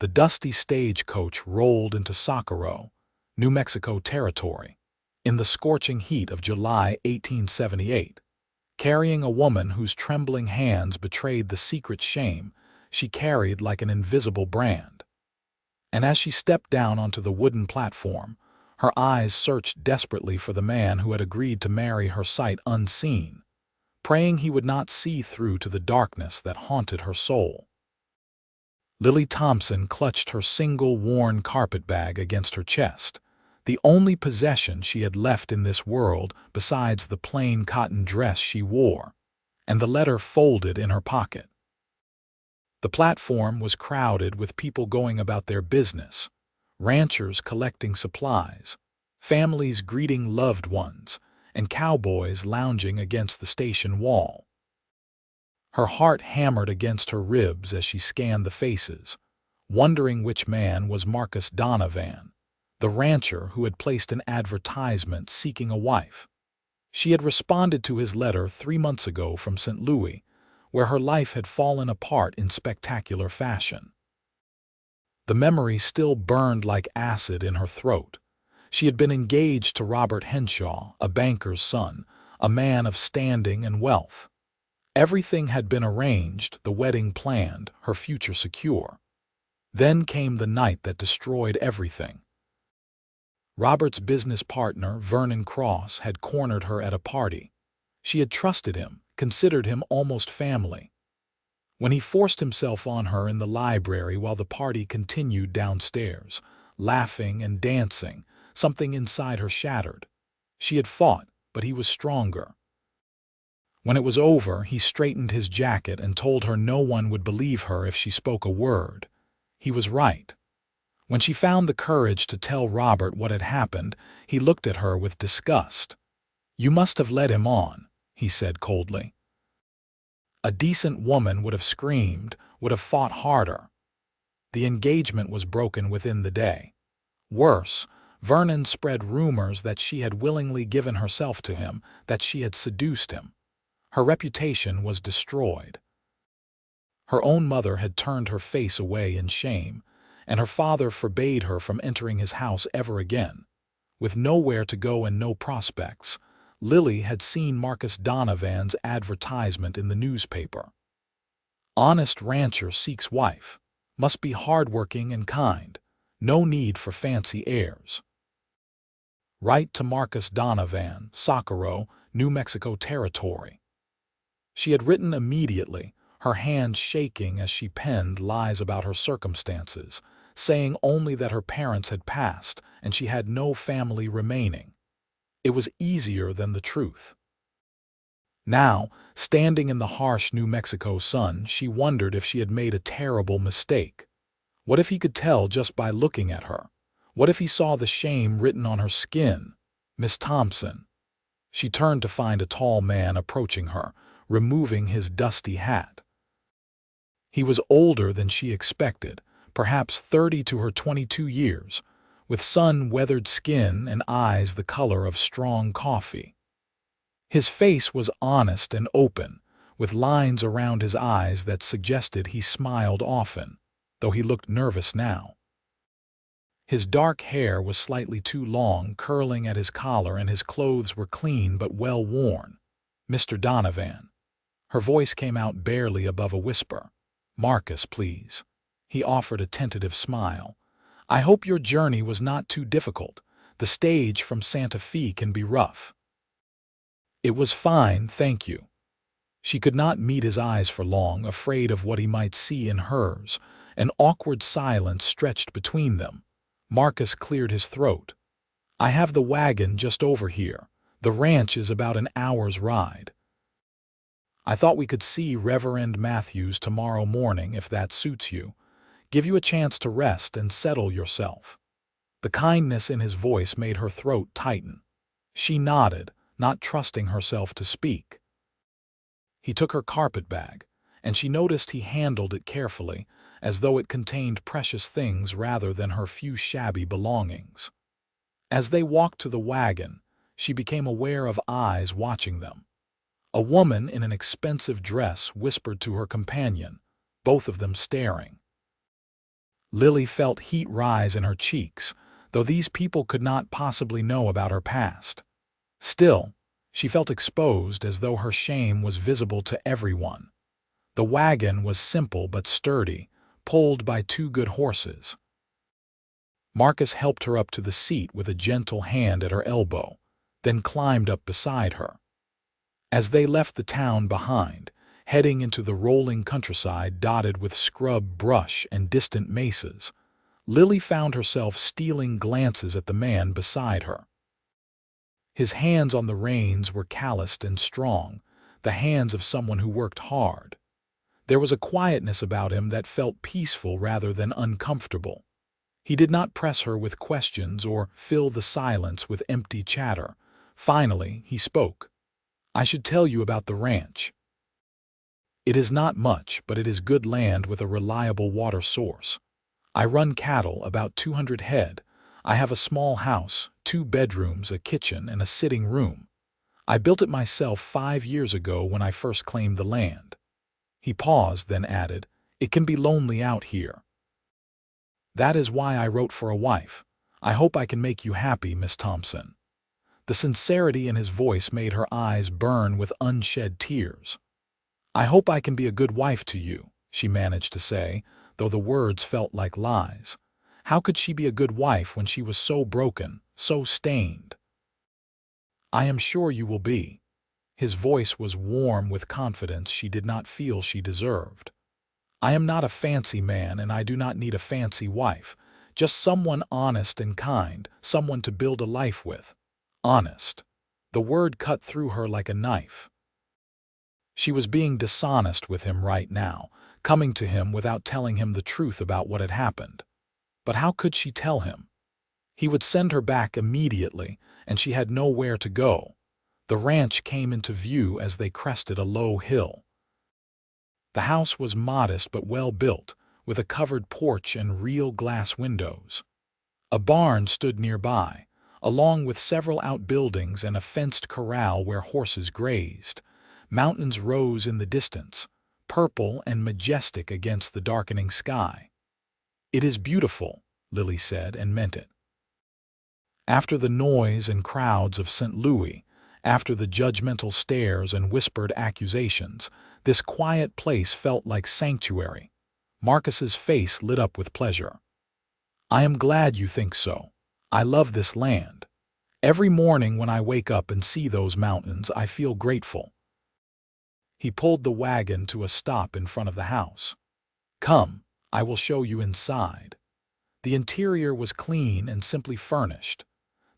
The dusty stagecoach rolled into Socorro, New Mexico territory, in the scorching heat of July 1878, carrying a woman whose trembling hands betrayed the secret shame she carried like an invisible brand. And as she stepped down onto the wooden platform, her eyes searched desperately for the man who had agreed to marry her sight unseen, praying he would not see through to the darkness that haunted her soul. Lily Thomson clutched her single worn carpetbag against her chest, the only possession she had left in this world besides the plain cotton dress she wore, and the letter folded in her pocket. The platform was crowded with people going about their business, ranchers collecting supplies, families greeting loved ones, and cowboys lounging against the station wall. Her heart hammered against her ribs as she scanned the faces, wondering which man was Marcus Donovan, the rancher who had placed an advertisement seeking a wife. She had responded to his letter 3 months ago from St. Louis, where her life had fallen apart in spectacular fashion. The memory still burned like acid in her throat. She had been engaged to Robert Henshaw, a banker's son, a man of standing and wealth. Everything had been arranged, the wedding planned, her future secure. Then came the night that destroyed everything. Robert's business partner, Vernon Cross, had cornered her at a party. She had trusted him, considered him almost family. When he forced himself on her in the library while the party continued downstairs, laughing and dancing, something inside her shattered. She had fought, but he was stronger. When it was over, he straightened his jacket and told her no one would believe her if she spoke a word. He was right. When she found the courage to tell Robert what had happened, he looked at her with disgust. "You must have led him on," he said coldly. A decent woman would have screamed, would have fought harder. The engagement was broken within the day. Worse, Vernon spread rumors that she had willingly given herself to him, that she had seduced him. Her reputation was destroyed. Her own mother had turned her face away in shame, and her father forbade her from entering his house ever again. With nowhere to go and no prospects, Lily had seen Marcus Donovan's advertisement in the newspaper. "Honest rancher seeks wife. Must be hardworking and kind. No need for fancy airs. Write to Marcus Donovan, Socorro, New Mexico territory." She had written immediately, her hand shaking as she penned lies about her circumstances, saying only that her parents had passed and she had no family remaining. It was easier than the truth. Now, standing in the harsh New Mexico sun, she wondered if she had made a terrible mistake. What if he could tell just by looking at her? What if he saw the shame written on her skin? "Miss Thomson." She turned to find a tall man approaching her, removing his dusty hat. He was older than she expected, perhaps 30 to her 22 years, with sun-weathered skin and eyes the color of strong coffee. His face was honest and open, with lines around his eyes that suggested he smiled often, though he looked nervous now. His dark hair was slightly too long, curling at his collar, and his clothes were clean but well worn. "Mr. Donovan." Her voice came out barely above a whisper. "Marcus, please." He offered a tentative smile. "I hope your journey was not too difficult. The stage from Santa Fe can be rough." "It was fine, thank you." She could not meet his eyes for long, afraid of what he might see in hers. An awkward silence stretched between them. Marcus cleared his throat. "I have the wagon just over here. The ranch is about an hour's ride. I thought we could see Reverend Matthews tomorrow morning if that suits you. Give you a chance to rest and settle yourself." The kindness in his voice made her throat tighten. She nodded, not trusting herself to speak. He took her carpetbag, and she noticed he handled it carefully, as though it contained precious things rather than her few shabby belongings. As they walked to the wagon, she became aware of eyes watching them. A woman in an expensive dress whispered to her companion, both of them staring. Lily felt heat rise in her cheeks, though these people could not possibly know about her past. Still, she felt exposed as though her shame was visible to everyone. The wagon was simple but sturdy, pulled by two good horses. Marcus helped her up to the seat with a gentle hand at her elbow, then climbed up beside her. As they left the town behind, heading into the rolling countryside dotted with scrub brush and distant mesas, Lily found herself stealing glances at the man beside her. His hands on the reins were calloused and strong, the hands of someone who worked hard. There was a quietness about him that felt peaceful rather than uncomfortable. He did not press her with questions or fill the silence with empty chatter. Finally, he spoke. "I should tell you about the ranch. It is not much, but it is good land with a reliable water source. I run cattle, about 200 head. I have a small house, 2 bedrooms, a kitchen, and a sitting room. I built it myself 5 years ago when I first claimed the land." He paused, then added, "It can be lonely out here. That is why I wrote for a wife. I hope I can make you happy, Miss Thomson." The sincerity in his voice made her eyes burn with unshed tears. "I hope I can be a good wife to you," she managed to say, though the words felt like lies. How could she be a good wife when she was so broken, so stained? "I am sure you will be." His voice was warm with confidence she did not feel she deserved. "I am not a fancy man, and I do not need a fancy wife. Just someone honest and kind, someone to build a life with." Honest. The word cut through her like a knife. She was being dishonest with him right now, coming to him without telling him the truth about what had happened. But how could she tell him? He would send her back immediately, and she had nowhere to go. The ranch came into view as they crested a low hill. The house was modest but well built, with a covered porch and real glass windows. A barn stood nearby, along with several outbuildings and a fenced corral where horses grazed. Mountains rose in the distance, purple and majestic against the darkening sky. "It is beautiful," Lily said, and meant it. After the noise and crowds of St. Louis, after the judgmental stares and whispered accusations, this quiet place felt like sanctuary. Marcus's face lit up with pleasure. "I am glad you think so. I love this land. Every morning when I wake up and see those mountains, I feel grateful." He pulled the wagon to a stop in front of the house. "Come, I will show you inside." The interior was clean and simply furnished.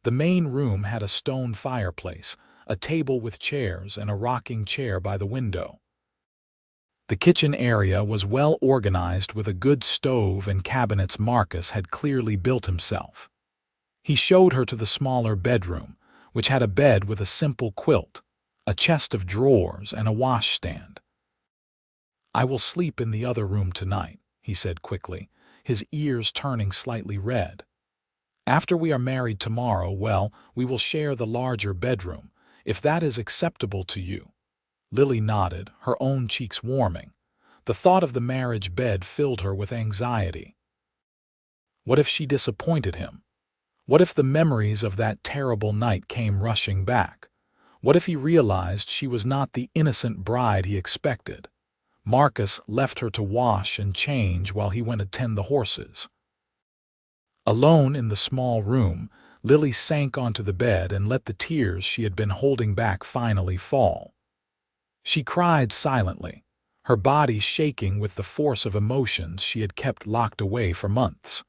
The main room had a stone fireplace, a table with chairs, and a rocking chair by the window. The kitchen area was well organized with a good stove and cabinets Marcus had clearly built himself. He showed her to the smaller bedroom, which had a bed with a simple quilt, a chest of drawers, and a washstand. "I will sleep in the other room tonight," he said quickly, his ears turning slightly red. "After we are married tomorrow, well, we will share the larger bedroom, if that is acceptable to you." Lily nodded, her own cheeks warming. The thought of the marriage bed filled her with anxiety. What if she disappointed him? What if the memories of that terrible night came rushing back? What if he realized she was not the innocent bride he expected? Marcus left her to wash and change while he went to tend the horses. Alone in the small room, Lily sank onto the bed and let the tears she had been holding back finally fall. She cried silently, her body shaking with the force of emotions she had kept locked away for months.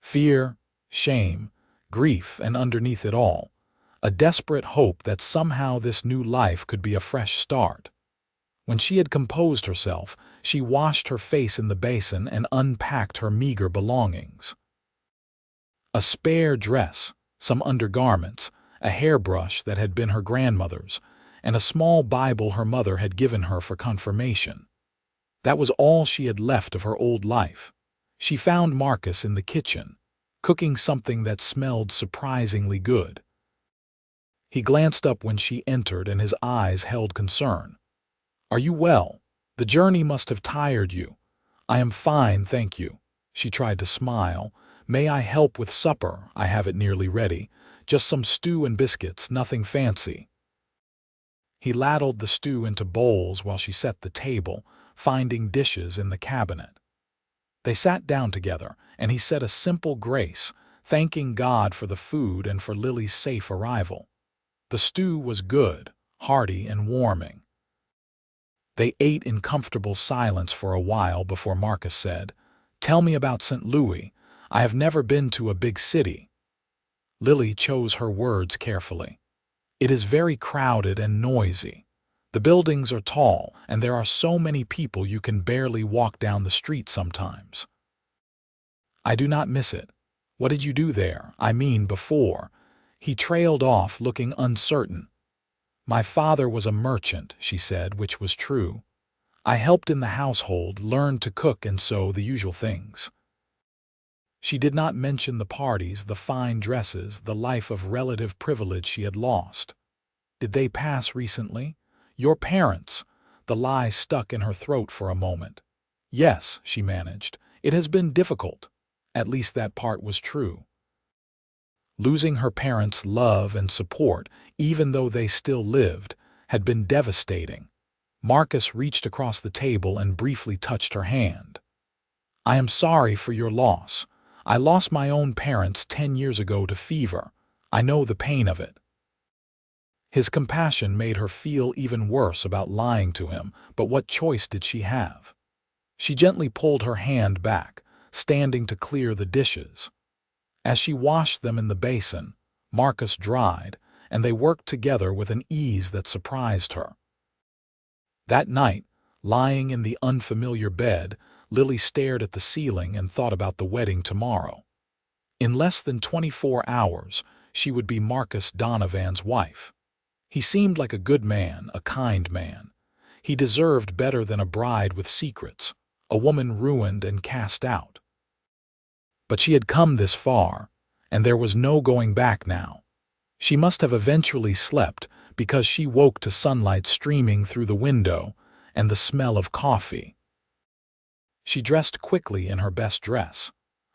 Fear, shame, grief, and underneath it all, a desperate hope that somehow this new life could be a fresh start. When she had composed herself, she washed her face in the basin and unpacked her meager belongings. A spare dress, some undergarments, a hairbrush that had been her grandmother's, and a small Bible her mother had given her for confirmation. That was all she had left of her old life. She found Marcus in the kitchen, cooking something that smelled surprisingly good. He glanced up when she entered and his eyes held concern. "Are you well? The journey must have tired you." "I am fine, thank you." She tried to smile. "May I help with supper? I have it nearly ready. Just some stew and biscuits, nothing fancy." He ladled the stew into bowls while she set the table, finding dishes in the cabinet. They sat down together, and he said a simple grace, thanking God for the food and for Lily's safe arrival. The stew was good, hearty and warming. They ate in comfortable silence for a while before Marcus said, "Tell me about St. Louis. I have never been to a big city." Lily chose her words carefully. "It is very crowded and noisy. The buildings are tall, and there are so many people you can barely walk down the street sometimes." "I do not miss it. What did you do there? I mean before?" He trailed off, looking uncertain. "My father was a merchant," she said, which was true. "I helped in the household, learned to cook and sew, the usual things." She did not mention the parties, the fine dresses, the life of relative privilege she had lost. "Did they pass recently?" "Your parents?" The lie stuck in her throat for a moment. "Yes," she managed. "It has been difficult." At least that part was true. Losing her parents' love and support, even though they still lived, had been devastating. Marcus reached across the table and briefly touched her hand. "I am sorry for your loss. I lost my own parents 10 years ago to fever. I know the pain of it." His compassion made her feel even worse about lying to him, but what choice did she have? She gently pulled her hand back, standing to clear the dishes. As she washed them in the basin, Marcus dried, and they worked together with an ease that surprised her. That night, lying in the unfamiliar bed, Lily stared at the ceiling and thought about the wedding tomorrow. In less than 24 hours, she would be Marcus Donovan's wife. He seemed like a good man, a kind man. He deserved better than a bride with secrets, a woman ruined and cast out. But she had come this far, and there was no going back now. She must have eventually slept, because she woke to sunlight streaming through the window and the smell of coffee. She dressed quickly in her best dress,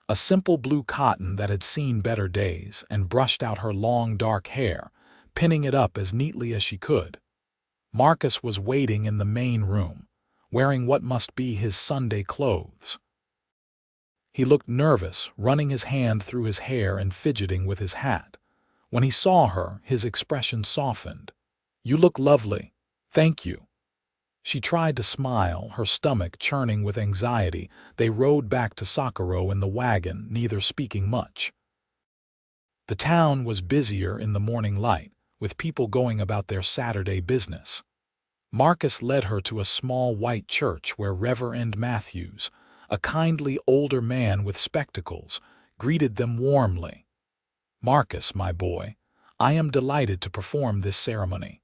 a simple blue cotton that had seen better days, and brushed out her long dark hair, pinning it up as neatly as she could. Marcus was waiting in the main room, wearing what must be his Sunday clothes. He looked nervous, running his hand through his hair and fidgeting with his hat. When he saw her, his expression softened. "You look lovely. Thank you." She tried to smile, her stomach churning with anxiety. They rode back to Socorro in the wagon, neither speaking much. The town was busier in the morning light, with people going about their Saturday business. Marcus led her to a small white church where Reverend Matthews, a kindly older man with spectacles, greeted them warmly. "Marcus, my boy, I am delighted to perform this ceremony.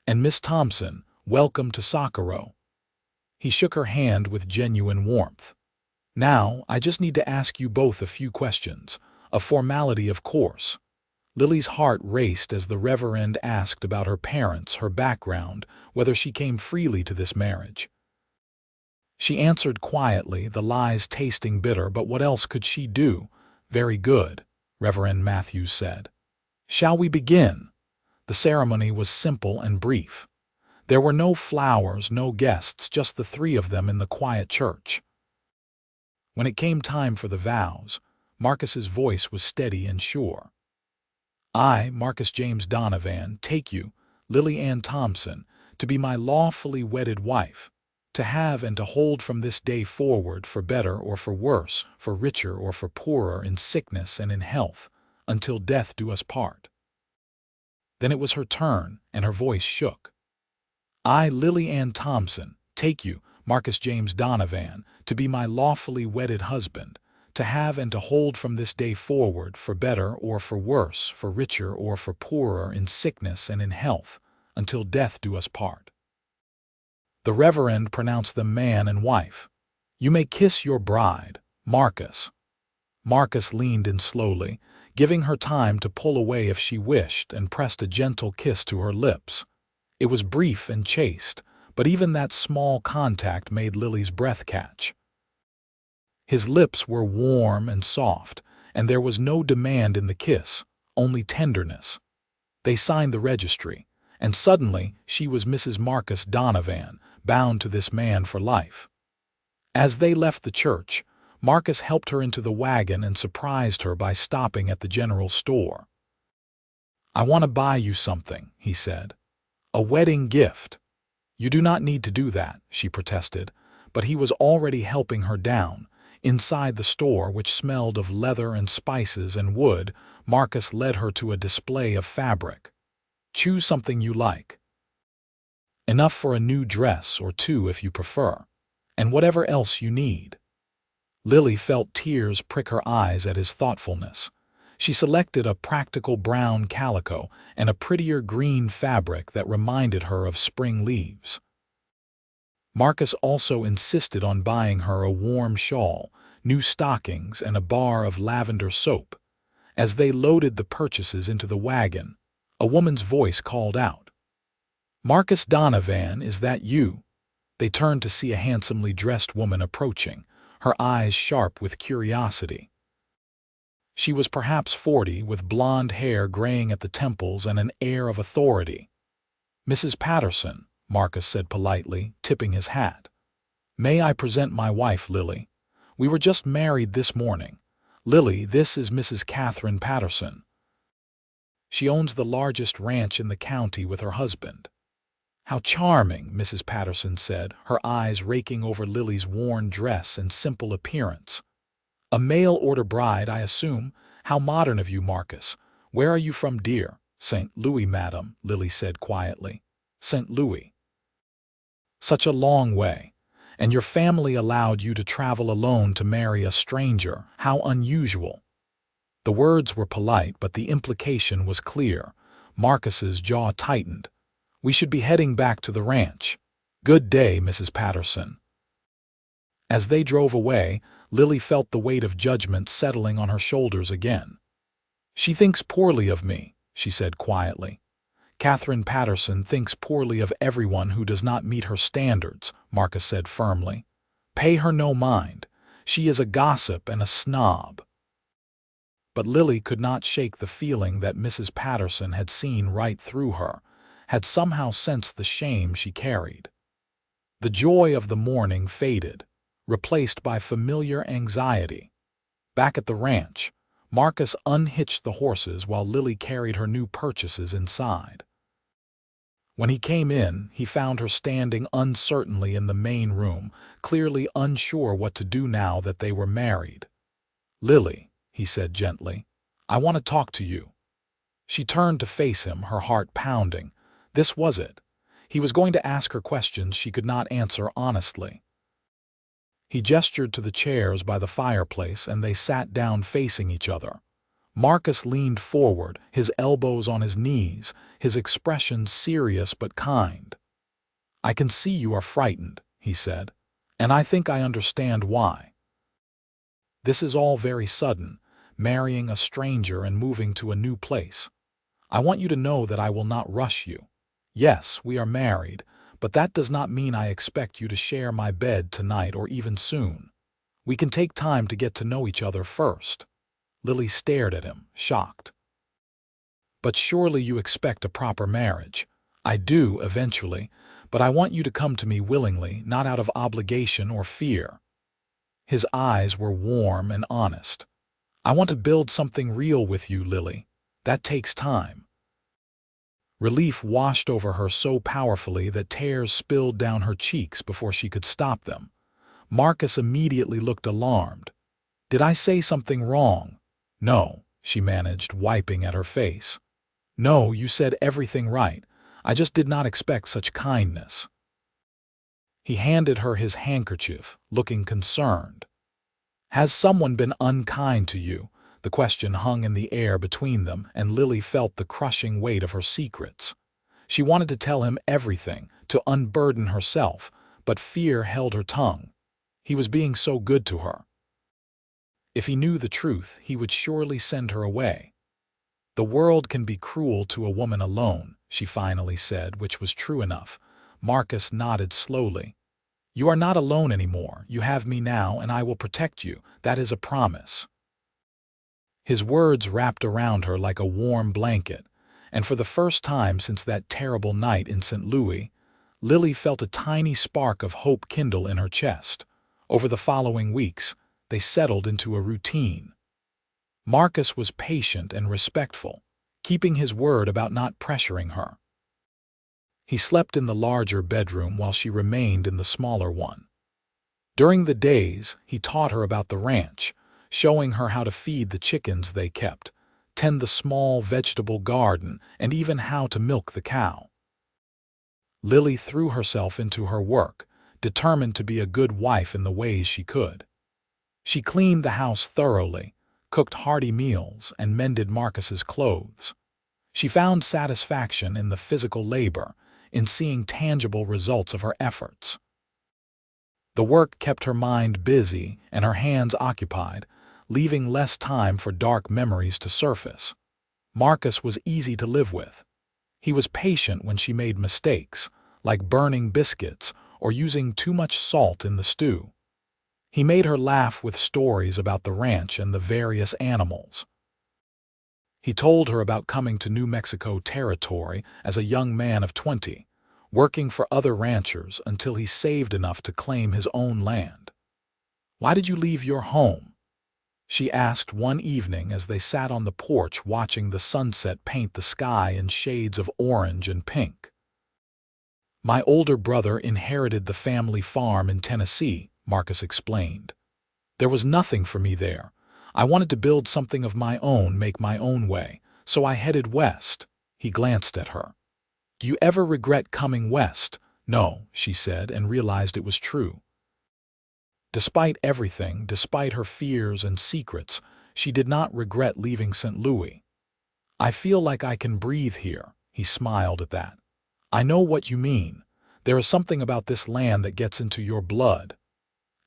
And Miss Thomson, welcome to Socorro." He shook her hand with genuine warmth. "Now, I just need to ask you both a few questions. A formality, of course." Lily's heart raced as the Reverend asked about her parents, her background, whether she came freely to this marriage. She answered quietly, the lies tasting bitter, but what else could she do? "Very good," Reverend Matthews said. "Shall we begin?" The ceremony was simple and brief. There were no flowers, no guests, just the three of them in the quiet church. When it came time for the vows, Marcus's voice was steady and sure. "I, Marcus James Donovan, take you, Lily Ann Thomson, to be my lawfully wedded wife, to have and to hold from this day forward, for better or for worse, for richer or for poorer, in sickness and in health, until death do us part." Then it was her turn, and her voice shook. "I, Lily Ann Thomson, take you, Marcus James Donovan, to be my lawfully wedded husband, to have and to hold from this day forward, for better or for worse, for richer or for poorer, in sickness and in health, until death do us part." The Reverend pronounced them man and wife. "You may kiss your bride, Marcus." Marcus leaned in slowly, giving her time to pull away if she wished, and pressed a gentle kiss to her lips. It was brief and chaste, but even that small contact made Lily's breath catch. His lips were warm and soft, and there was no demand in the kiss, only tenderness. They signed the registry, and suddenly she was Mrs. Marcus Donovan, bound to this man for life. As they left the church, Marcus helped her into the wagon and surprised her by stopping at the general store. "I want to buy you something," he said. "A wedding gift." "You do not need to do that," she protested, but he was already helping her down. Inside the store, which smelled of leather and spices and wood, Marcus led her to a display of fabric. "Choose something you like. Enough for a new dress, or two if you prefer, and whatever else you need." Lily felt tears prick her eyes at his thoughtfulness. She selected a practical brown calico and a prettier green fabric that reminded her of spring leaves. Marcus also insisted on buying her a warm shawl, new stockings, and a bar of lavender soap. As they loaded the purchases into the wagon, a woman's voice called out, "Marcus Donovan, is that you?" They turned to see a handsomely dressed woman approaching, her eyes sharp with curiosity. She was perhaps 40, with blonde hair graying at the temples and an air of authority. "Mrs. Patterson," Marcus said politely, tipping his hat. "May I present my wife, Lily? We were just married this morning. Lily, this is Mrs. Catherine Patterson. She owns the largest ranch in the county with her husband." "How charming," Mrs. Patterson said, her eyes raking over Lily's worn dress and simple appearance. "A mail-order bride, I assume. How modern of you, Marcus. Where are you from, dear?" "St. Louis, madam," Lily said quietly. "St. Louis. Such a long way. And your family allowed you to travel alone to marry a stranger. How unusual." The words were polite, but the implication was clear. Marcus's jaw tightened. "We should be heading back to the ranch. Good day, Mrs. Patterson." As they drove away, Lily felt the weight of judgment settling on her shoulders again. "She thinks poorly of me," she said quietly. "Catherine Patterson thinks poorly of everyone who does not meet her standards," Marcus said firmly. "Pay her no mind. She is a gossip and a snob." But Lily could not shake the feeling that Mrs. Patterson had seen right through her, had somehow sensed the shame she carried. The joy of the morning faded, replaced by familiar anxiety. Back at the ranch, Marcus unhitched the horses while Lily carried her new purchases inside. When he came in, he found her standing uncertainly in the main room, clearly unsure what to do now that they were married. "Lily," he said gently, "I want to talk to you." She turned to face him, her heart pounding. This was it. He was going to ask her questions she could not answer honestly. He gestured to the chairs by the fireplace, and they sat down facing each other. Marcus leaned forward, his elbows on his knees, his expression serious but kind. "I can see you are frightened," he said, "and I think I understand why. This is all very sudden, marrying a stranger and moving to a new place. I want you to know that I will not rush you. Yes, we are married, but that does not mean I expect you to share my bed tonight or even soon. We can take time to get to know each other first." Lily stared at him, shocked. "But surely you expect a proper marriage." "I do, eventually, but I want you to come to me willingly, not out of obligation or fear." His eyes were warm and honest. "I want to build something real with you, Lily. That takes time." Relief washed over her so powerfully that tears spilled down her cheeks before she could stop them. Marcus immediately looked alarmed. "Did I say something wrong?" "No," she managed, wiping at her face. "No, you said everything right. I just did not expect such kindness." He handed her his handkerchief, looking concerned. "Has someone been unkind to you?" The question hung in the air between them, and Lily felt the crushing weight of her secrets. She wanted to tell him everything, to unburden herself, but fear held her tongue. He was being so good to her. If he knew the truth, he would surely send her away. "The world can be cruel to a woman alone," she finally said, which was true enough. Marcus nodded slowly. You are not alone anymore. You have me now, and I will protect you. That is a promise." His words wrapped around her like a warm blanket, and for the first time since that terrible night in St. Louis, Lily felt a tiny spark of hope kindle in her chest. Over the following weeks, they settled into a routine. Marcus was patient and respectful, keeping his word about not pressuring her. He slept in the larger bedroom while she remained in the smaller one. During the days, he taught her about the ranch, showing her how to feed the chickens they kept, tend the small vegetable garden, and even how to milk the cow. Lily threw herself into her work, determined to be a good wife in the ways she could. She cleaned the house thoroughly, cooked hearty meals, and mended Marcus's clothes. She found satisfaction in the physical labor, in seeing tangible results of her efforts. The work kept her mind busy and her hands occupied, leaving less time for dark memories to surface. Marcus was easy to live with. He was patient when she made mistakes, like burning biscuits or using too much salt in the stew. He made her laugh with stories about the ranch and the various animals. He told her about coming to New Mexico territory as a young man of 20, working for other ranchers until he saved enough to claim his own land. "Why did you leave your home?" she asked one evening as they sat on the porch watching the sunset paint the sky in shades of orange and pink. "My older brother inherited the family farm in Tennessee," Marcus explained. "There was nothing for me there. I wanted to build something of my own, make my own way, so I headed west." He glanced at her. "Do you ever regret coming west?" "No," she said, and realized it was true. Despite everything, despite her fears and secrets, she did not regret leaving St. Louis. "I feel like I can breathe here." He smiled at that. "I know what you mean. There is something about this land that gets into your blood."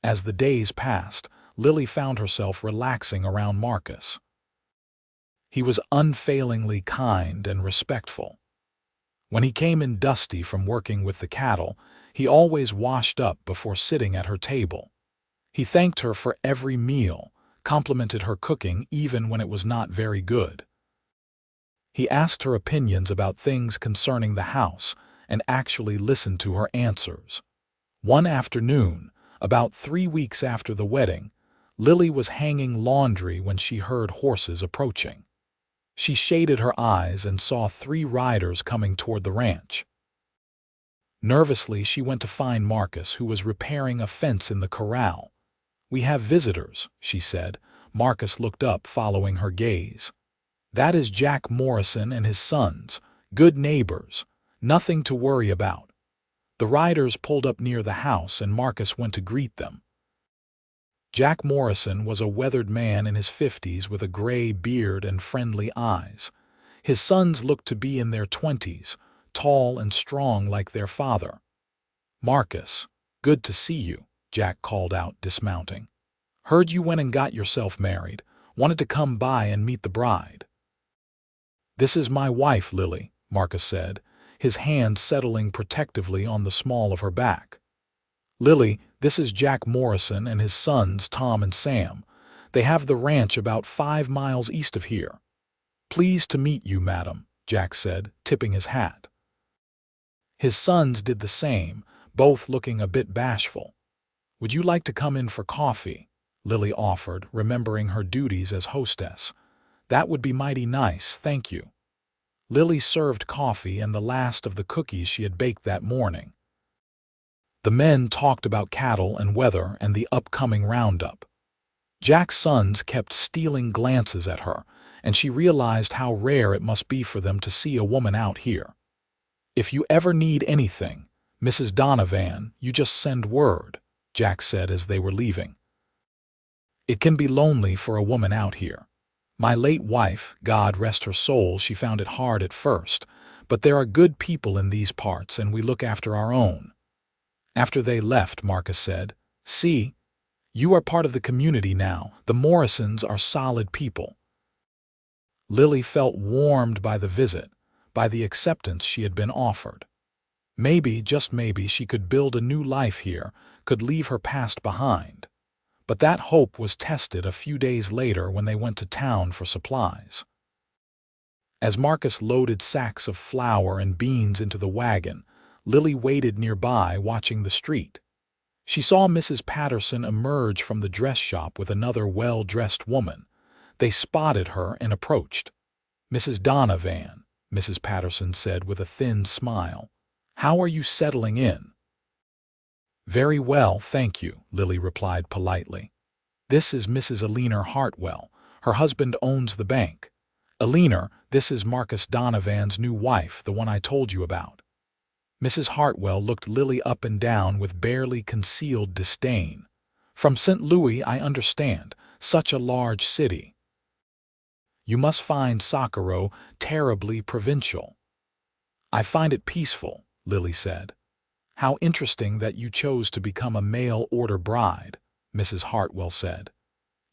As the days passed, Lily found herself relaxing around Marcus. He was unfailingly kind and respectful. When he came in dusty from working with the cattle, he always washed up before sitting at her table. He thanked her for every meal, complimented her cooking even when it was not very good. He asked her opinions about things concerning the house and actually listened to her answers. One afternoon, about 3 weeks after the wedding, Lily was hanging laundry when she heard horses approaching. She shaded her eyes and saw 3 riders coming toward the ranch. Nervously, she went to find Marcus, who was repairing a fence in the corral. "We have visitors," she said. Marcus looked up, following her gaze. "That is Jack Morrison and his sons, good neighbors, nothing to worry about." The riders pulled up near the house and Marcus went to greet them. Jack Morrison was a weathered man in his 50s with a gray beard and friendly eyes. His sons looked to be in their 20s, tall and strong like their father. "Marcus, good to see you," Jack called out, dismounting. "Heard you went and got yourself married. Wanted to come by and meet the bride." "This is my wife, Lily," Marcus said, his hand settling protectively on the small of her back. "Lily, this is Jack Morrison and his sons Tom and Sam. They have the ranch about 5 miles east of here." "Pleased to meet you, madam," Jack said, tipping his hat. His sons did the same, both looking a bit bashful. "Would you like to come in for coffee?" Lily offered, remembering her duties as hostess. "That would be mighty nice, thank you." Lily served coffee and the last of the cookies she had baked that morning. The men talked about cattle and weather and the upcoming roundup. Jack's sons kept stealing glances at her, and she realized how rare it must be for them to see a woman out here. "If you ever need anything, Mrs. Donovan, you just send word," Jack said as they were leaving. "It can be lonely for a woman out here. My late wife, God rest her soul, she found it hard at first, but there are good people in these parts and we look after our own." After they left, Marcus said, "See, you are part of the community now. The Morrisons are solid people." Lily felt warmed by the visit, by the acceptance she had been offered. Maybe, just maybe, she could build a new life here, could leave her past behind. But that hope was tested a few days later when they went to town for supplies. As Marcus loaded sacks of flour and beans into the wagon, Lily waited nearby watching the street. She saw Mrs. Patterson emerge from the dress shop with another well-dressed woman. They spotted her and approached. "Mrs. Donovan," Mrs. Patterson said with a thin smile. "How are you settling in?" "Very well, thank you," Lily replied politely. "This is Mrs. Eleanor Hartwell. Her husband owns the bank. Eleanor, this is Marcus Donovan's new wife, the one I told you about." Mrs. Hartwell looked Lily up and down with barely concealed disdain. "From St. Louis, I understand. Such a large city. You must find Socorro terribly provincial." "I find it peaceful," Lily said. "How interesting that you chose to become a mail-order bride," Mrs. Hartwell said.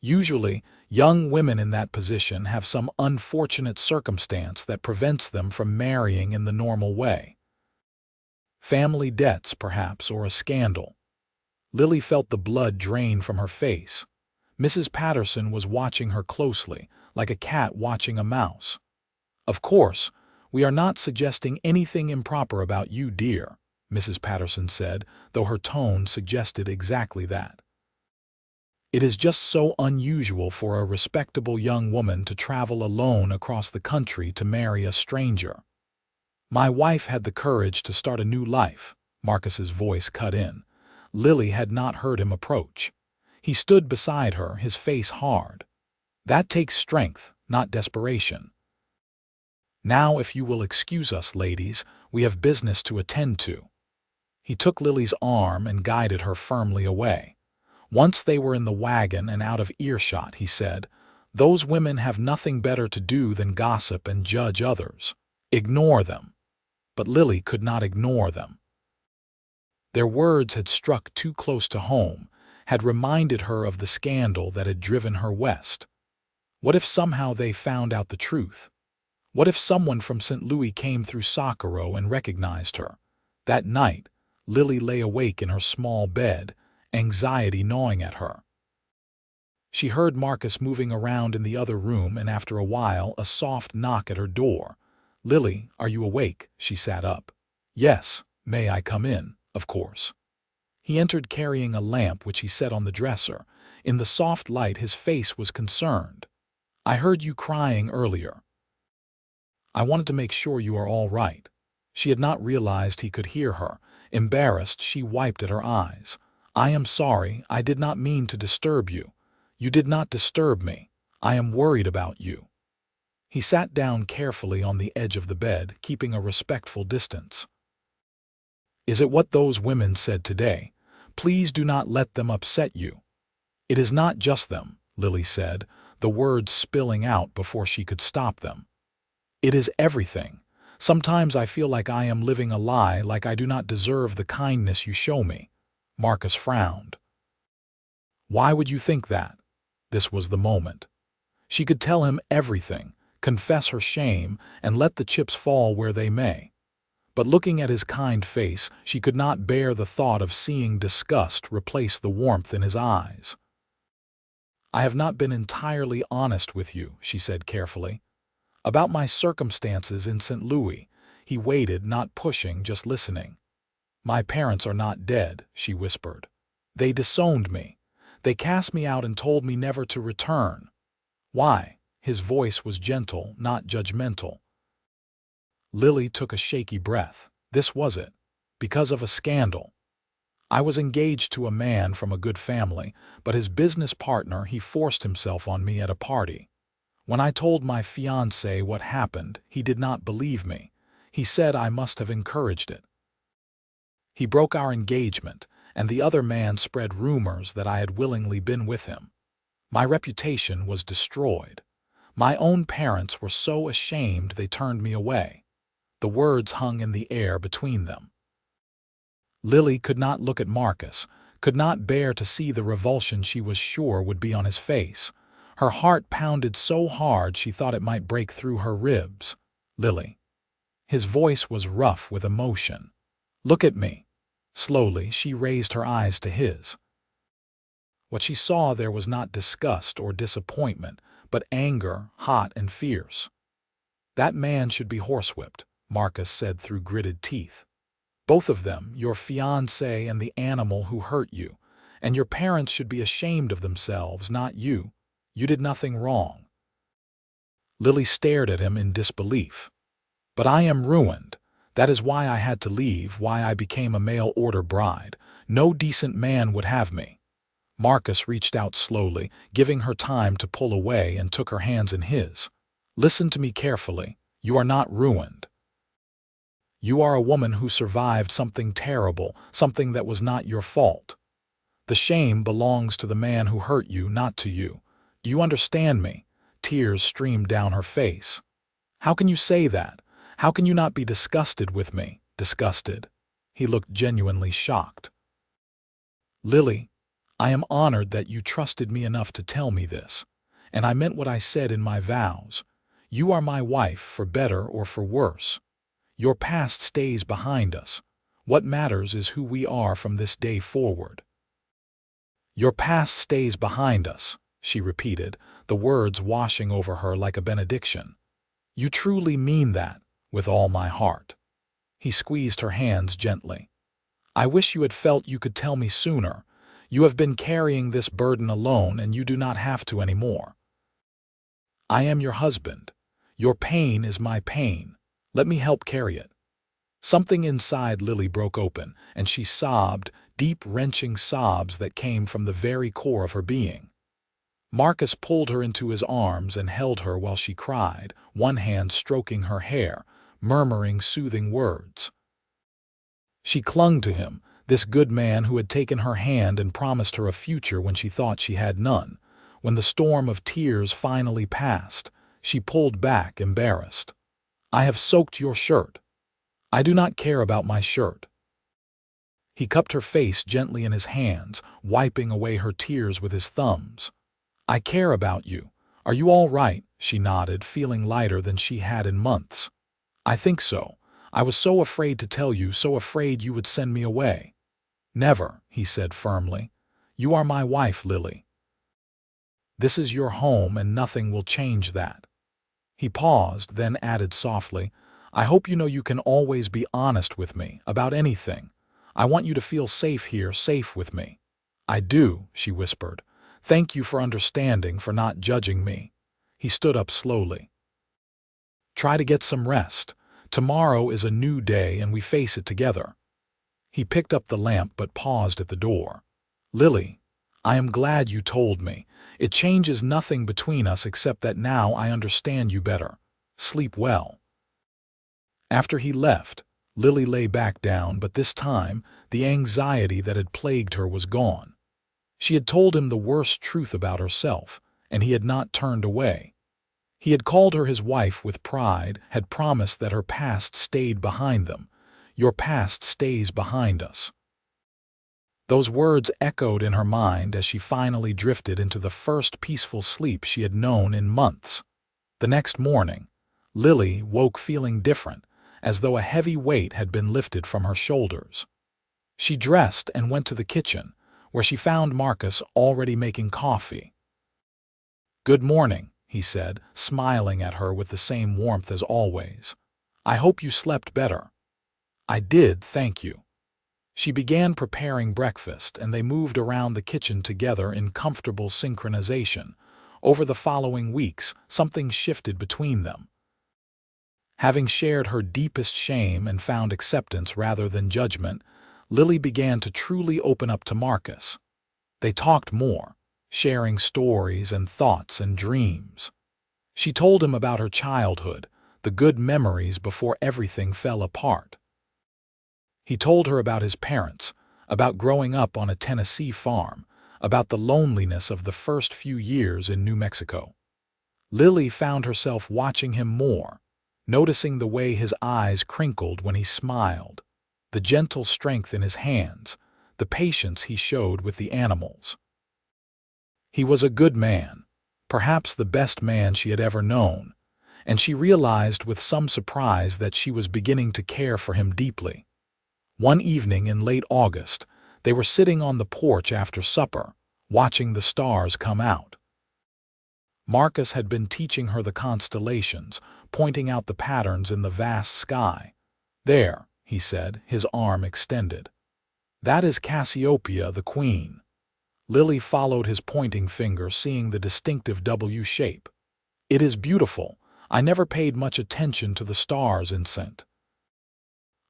"Usually, young women in that position have some unfortunate circumstance that prevents them from marrying in the normal way. Family debts, perhaps, or a scandal." Lily felt the blood drain from her face. Mrs. Patterson was watching her closely, like a cat watching a mouse. "Of course, we are not suggesting anything improper about you, dear," Mrs. Patterson said, though her tone suggested exactly that. "It is just so unusual for a respectable young woman to travel alone across the country to marry a stranger." "My wife had the courage to start a new life," Marcus's voice cut in. Lily had not heard him approach. He stood beside her, his face hard. "That takes strength, not desperation. Now, if you will excuse us, ladies, we have business to attend to." He took Lily's arm and guided her firmly away. Once they were in the wagon and out of earshot, he said, "Those women have nothing better to do than gossip and judge others. Ignore them." But Lily could not ignore them. Their words had struck too close to home, had reminded her of the scandal that had driven her west. What if somehow they found out the truth? What if someone from St. Louis came through Socorro and recognized her? That night, Lily lay awake in her small bed, anxiety gnawing at her. She heard Marcus moving around in the other room, and after a while a soft knock at her door. "Lily, are you awake?" She sat up. "Yes, may I come in?" "Of course." He entered carrying a lamp which he set on the dresser. In the soft light his face was concerned. "I heard you crying earlier. I wanted to make sure you are all right." She had not realized he could hear her. Embarrassed, she wiped at her eyes. "I am sorry. I did not mean to disturb you." "You did not disturb me. I am worried about you." He sat down carefully on the edge of the bed, keeping a respectful distance. "Is it what those women said today? Please do not let them upset you." "It is not just them," Lily said, the words spilling out before she could stop them. "It is everything. Sometimes I feel like I am living a lie, like I do not deserve the kindness you show me." Marcus frowned. "Why would you think that?" This was the moment. She could tell him everything, confess her shame, and let the chips fall where they may. But looking at his kind face, she could not bear the thought of seeing disgust replace the warmth in his eyes. "I have not been entirely honest with you," she said carefully. "About my circumstances in St. Louis." He waited, not pushing, just listening. "My parents are not dead," she whispered. "They disowned me. They cast me out and told me never to return." "Why?" His voice was gentle, not judgmental. Lily took a shaky breath. This was it. "Because of a scandal. I was engaged to a man from a good family, but his business partner, he forced himself on me at a party. When I told my fiancé what happened, he did not believe me. He said I must have encouraged it. He broke our engagement, and the other man spread rumors that I had willingly been with him. My reputation was destroyed. My own parents were so ashamed they turned me away." The words hung in the air between them. Lily could not look at Marcus, could not bear to see the revulsion she was sure would be on his face. Her heart pounded so hard she thought it might break through her ribs. "Lily." His voice was rough with emotion. "Look at me. Slowly, she raised her eyes to his. What she saw there was not disgust or disappointment, but anger, hot and fierce. "That man should be horsewhipped," Marcus said through gritted teeth. "Both of them, your fiancé and the animal who hurt you. And your parents should be ashamed of themselves, not you. You did nothing wrong." Lily stared at him in disbelief. "But I am ruined. That is why I had to leave, why I became a mail-order bride. No decent man would have me." Marcus reached out slowly, giving her time to pull away, and took her hands in his. "Listen to me carefully. You are not ruined. You are a woman who survived something terrible, something that was not your fault. The shame belongs to the man who hurt you, not to you. Do you understand me?" Tears streamed down her face. "How can you say that? How can you not be disgusted with me?" "Disgusted?" He looked genuinely shocked. "Lily, I am honored that you trusted me enough to tell me this, and I meant what I said in my vows. You are my wife, for better or for worse. Your past stays behind us. What matters is who we are from this day forward." "Your past stays behind us," she repeated, the words washing over her like a benediction. "You truly mean that?" "With all my heart." He squeezed her hands gently. "I wish you had felt you could tell me sooner. You have been carrying this burden alone, and you do not have to anymore. I am your husband. Your pain is my pain. Let me help carry it." Something inside Lily broke open, and she sobbed, deep, wrenching sobs that came from the very core of her being. Marcus pulled her into his arms and held her while she cried, one hand stroking her hair, murmuring soothing words. She clung to him, this good man who had taken her hand and promised her a future when she thought she had none. When the storm of tears finally passed, she pulled back, embarrassed. "I have soaked your shirt." "I do not care about my shirt." He cupped her face gently in his hands, wiping away her tears with his thumbs. "I care about you. Are you all right?" She nodded, feeling lighter than she had in months. "I think so. I was so afraid to tell you, so afraid you would send me away." "Never," he said firmly. "You are my wife, Lily. This is your home, and nothing will change that." He paused, then added softly, "I hope you know you can always be honest with me, about anything. I want you to feel safe here, safe with me." "I do," she whispered. "Thank you for understanding, for not judging me." He stood up slowly. "Try to get some rest. Tomorrow is a new day, and we face it together." He picked up the lamp but paused at the door. "Lily, I am glad you told me. It changes nothing between us except that now I understand you better. Sleep well." After he left, Lily lay back down, but this time the anxiety that had plagued her was gone. She had told him the worst truth about herself, and he had not turned away. He had called her his wife with pride, had promised that her past stayed behind them. "Your past stays behind us." Those words echoed in her mind as she finally drifted into the first peaceful sleep she had known in months. The next morning, Lily woke feeling different, as though a heavy weight had been lifted from her shoulders. She dressed and went to the kitchen, where she found Marcus already making coffee. "Good morning," he said, smiling at her with the same warmth as always. "I hope you slept better." "I did, thank you." She began preparing breakfast, and they moved around the kitchen together in comfortable synchronization. Over the following weeks, something shifted between them. Having shared her deepest shame and found acceptance rather than judgment, Lily began to truly open up to Marcus. They talked more, sharing stories and thoughts and dreams. She told him about her childhood, the good memories before everything fell apart. He told her about his parents, about growing up on a Tennessee farm, about the loneliness of the first few years in New Mexico. Lily found herself watching him more, noticing the way his eyes crinkled when he smiled, the gentle strength in his hands, the patience he showed with the animals. He was a good man, perhaps the best man she had ever known, and she realized with some surprise that she was beginning to care for him deeply. One evening in late August, they were sitting on the porch after supper, watching the stars come out. Marcus had been teaching her the constellations, pointing out the patterns in the vast sky. "There," he said, his arm extended. "That is Cassiopeia, the queen." Lily followed his pointing finger, seeing the distinctive W shape. "It is beautiful. I never paid much attention to the stars in St.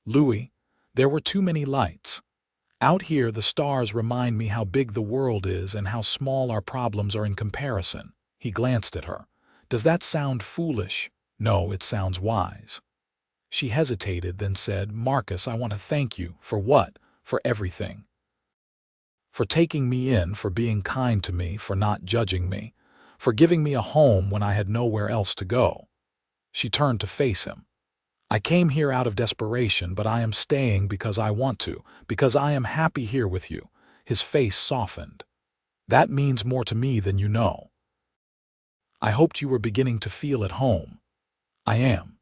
Louis. There were too many lights. Out here, the stars remind me how big the world is and how small our problems are in comparison." He glanced at her. "Does that sound foolish?" "No, it sounds wise." She hesitated, then said, "Marcus, I want to thank you." "For what?" "For everything. For taking me in, for being kind to me, for not judging me, for giving me a home when I had nowhere else to go." She turned to face him. "I came here out of desperation, but I am staying because I want to, because I am happy here with you." His face softened. "That means more to me than you know. I hoped you were beginning to feel at home." "I am."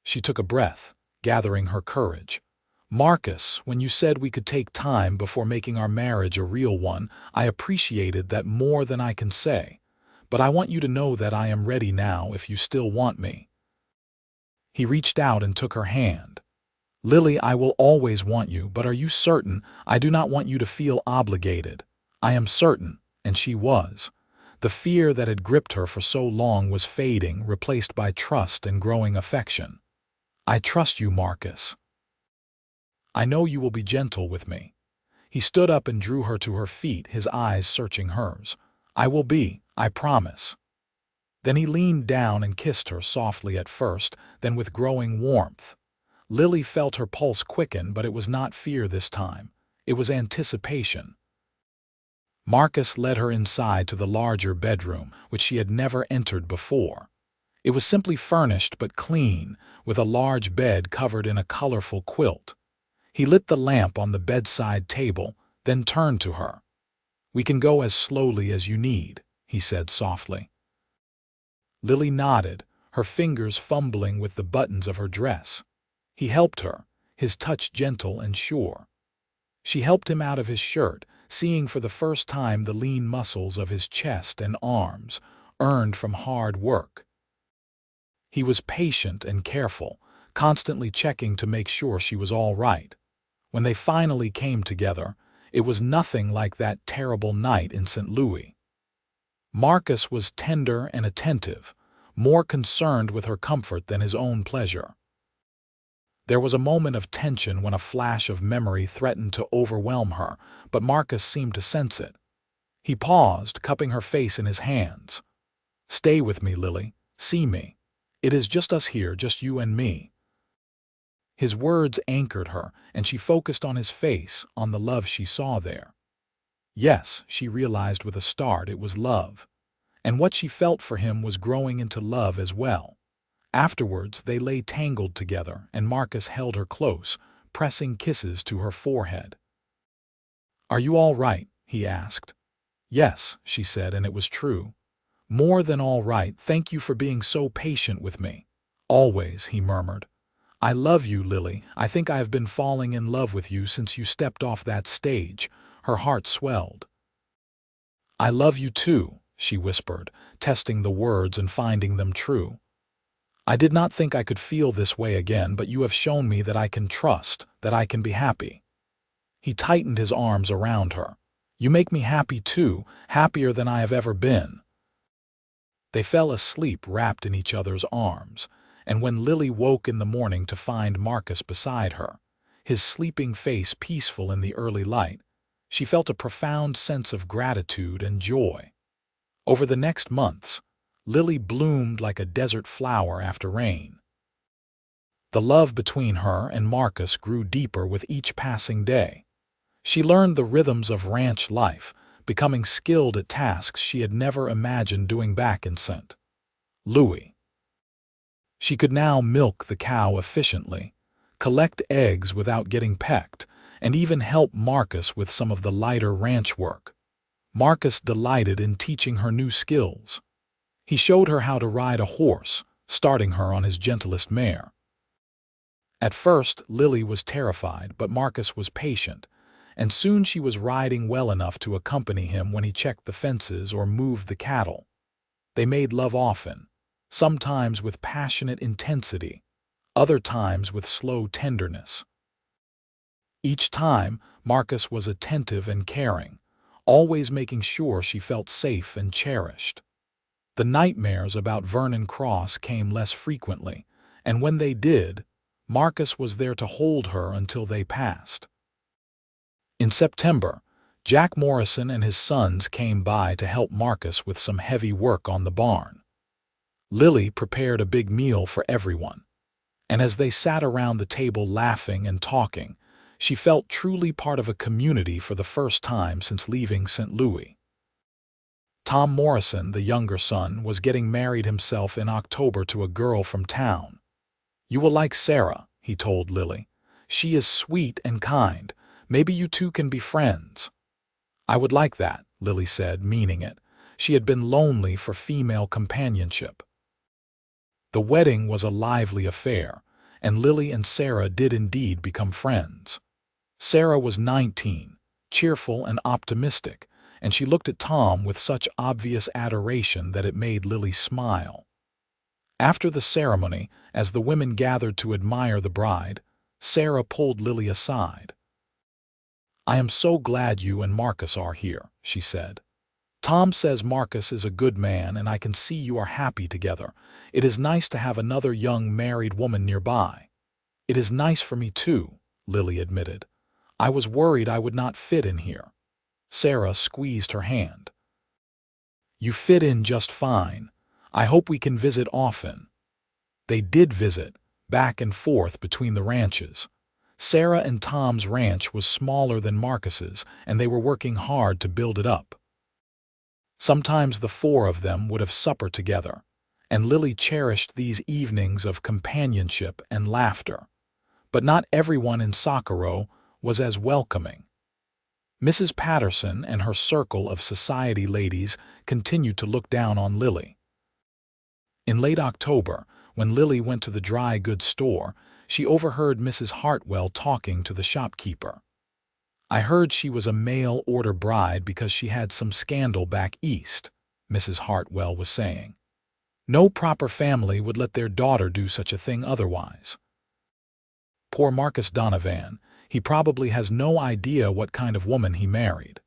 She took a breath, gathering her courage. "Marcus, when you said we could take time before making our marriage a real one, I appreciated that more than I can say. But I want you to know that I am ready now if you still want me." He reached out and took her hand. "Lily, I will always want you, but are you certain? I do not want you to feel obligated." "I am certain," and she was. The fear that had gripped her for so long was fading, replaced by trust and growing affection. "I trust you, Marcus. I know you will be gentle with me." He stood up and drew her to her feet, his eyes searching hers. "I will be, I promise." Then he leaned down and kissed her softly at first, then with growing warmth. Lily felt her pulse quicken, but it was not fear this time. It was anticipation. Marcus led her inside to the larger bedroom, which she had never entered before. It was simply furnished but clean, with a large bed covered in a colorful quilt. He lit the lamp on the bedside table, then turned to her. "We can go as slowly as you need," he said softly. Lily nodded, her fingers fumbling with the buttons of her dress. He helped her, his touch gentle and sure. She helped him out of his shirt, seeing for the first time the lean muscles of his chest and arms, earned from hard work. He was patient and careful, constantly checking to make sure she was all right. When they finally came together, it was nothing like that terrible night in St. Louis. Marcus was tender and attentive, more concerned with her comfort than his own pleasure. There was a moment of tension when a flash of memory threatened to overwhelm her, but Marcus seemed to sense it. He paused, cupping her face in his hands. "Stay with me, Lily. See me. It is just us here, just you and me." His words anchored her, and she focused on his face, on the love she saw there. Yes, she realized with a start, it was love. And what she felt for him was growing into love as well. Afterwards, they lay tangled together, and Marcus held her close, pressing kisses to her forehead. "Are you all right?" he asked. "Yes," she said, and it was true. "More than all right. Thank you for being so patient with me." "Always," he murmured. "I love you, Lily. I think I have been falling in love with you since you stepped off that stage." Her heart swelled. "I love you too," she whispered, testing the words and finding them true. "I did not think I could feel this way again, but you have shown me that I can trust, that I can be happy." He tightened his arms around her. "You make me happy too, happier than I have ever been." They fell asleep wrapped in each other's arms, and when Lily woke in the morning to find Marcus beside her, his sleeping face peaceful in the early light, she felt a profound sense of gratitude and joy. Over the next months, Lily bloomed like a desert flower after rain. The love between her and Marcus grew deeper with each passing day. She learned the rhythms of ranch life, becoming skilled at tasks she had never imagined doing back in St. Louis. She could now milk the cow efficiently, collect eggs without getting pecked, and even help Marcus with some of the lighter ranch work. Marcus delighted in teaching her new skills. He showed her how to ride a horse, starting her on his gentlest mare. At first, Lily was terrified, but Marcus was patient, and soon she was riding well enough to accompany him when he checked the fences or moved the cattle. They made love often, sometimes with passionate intensity, other times with slow tenderness. Each time, Marcus was attentive and caring, always making sure she felt safe and cherished. The nightmares about Vernon Cross came less frequently, and when they did, Marcus was there to hold her until they passed. In September, Jack Morrison and his sons came by to help Marcus with some heavy work on the barn. Lily prepared a big meal for everyone, and as they sat around the table laughing and talking, she felt truly part of a community for the first time since leaving St. Louis. Tom Morrison, the younger son, was getting married himself in October to a girl from town. "You will like Sarah," he told Lily. "She is sweet and kind. Maybe you two can be friends." "I would like that," Lily said, meaning it. She had been lonely for female companionship. The wedding was a lively affair, and Lily and Sarah did indeed become friends. Sarah was 19, cheerful and optimistic, and she looked at Tom with such obvious adoration that it made Lily smile. After the ceremony, as the women gathered to admire the bride, Sarah pulled Lily aside. "I am so glad you and Marcus are here," she said. "Tom says Marcus is a good man, and I can see you are happy together. It is nice to have another young married woman nearby." "It is nice for me too," Lily admitted. "I was worried I would not fit in here." Sarah squeezed her hand. "You fit in just fine. I hope we can visit often." They did visit, back and forth between the ranches. Sarah and Tom's ranch was smaller than Marcus's, and they were working hard to build it up. Sometimes the four of them would have supper together, and Lily cherished these evenings of companionship and laughter. But not everyone in Socorro was as welcoming. Mrs. Patterson and her circle of society ladies continued to look down on Lily. In late October, when Lily went to the dry goods store, she overheard Mrs. Hartwell talking to the shopkeeper. "I heard she was a mail-order bride because she had some scandal back east," Mrs. Hartwell was saying. "No proper family would let their daughter do such a thing otherwise." Poor Marcus Donovan, he probably has no idea what kind of woman he married.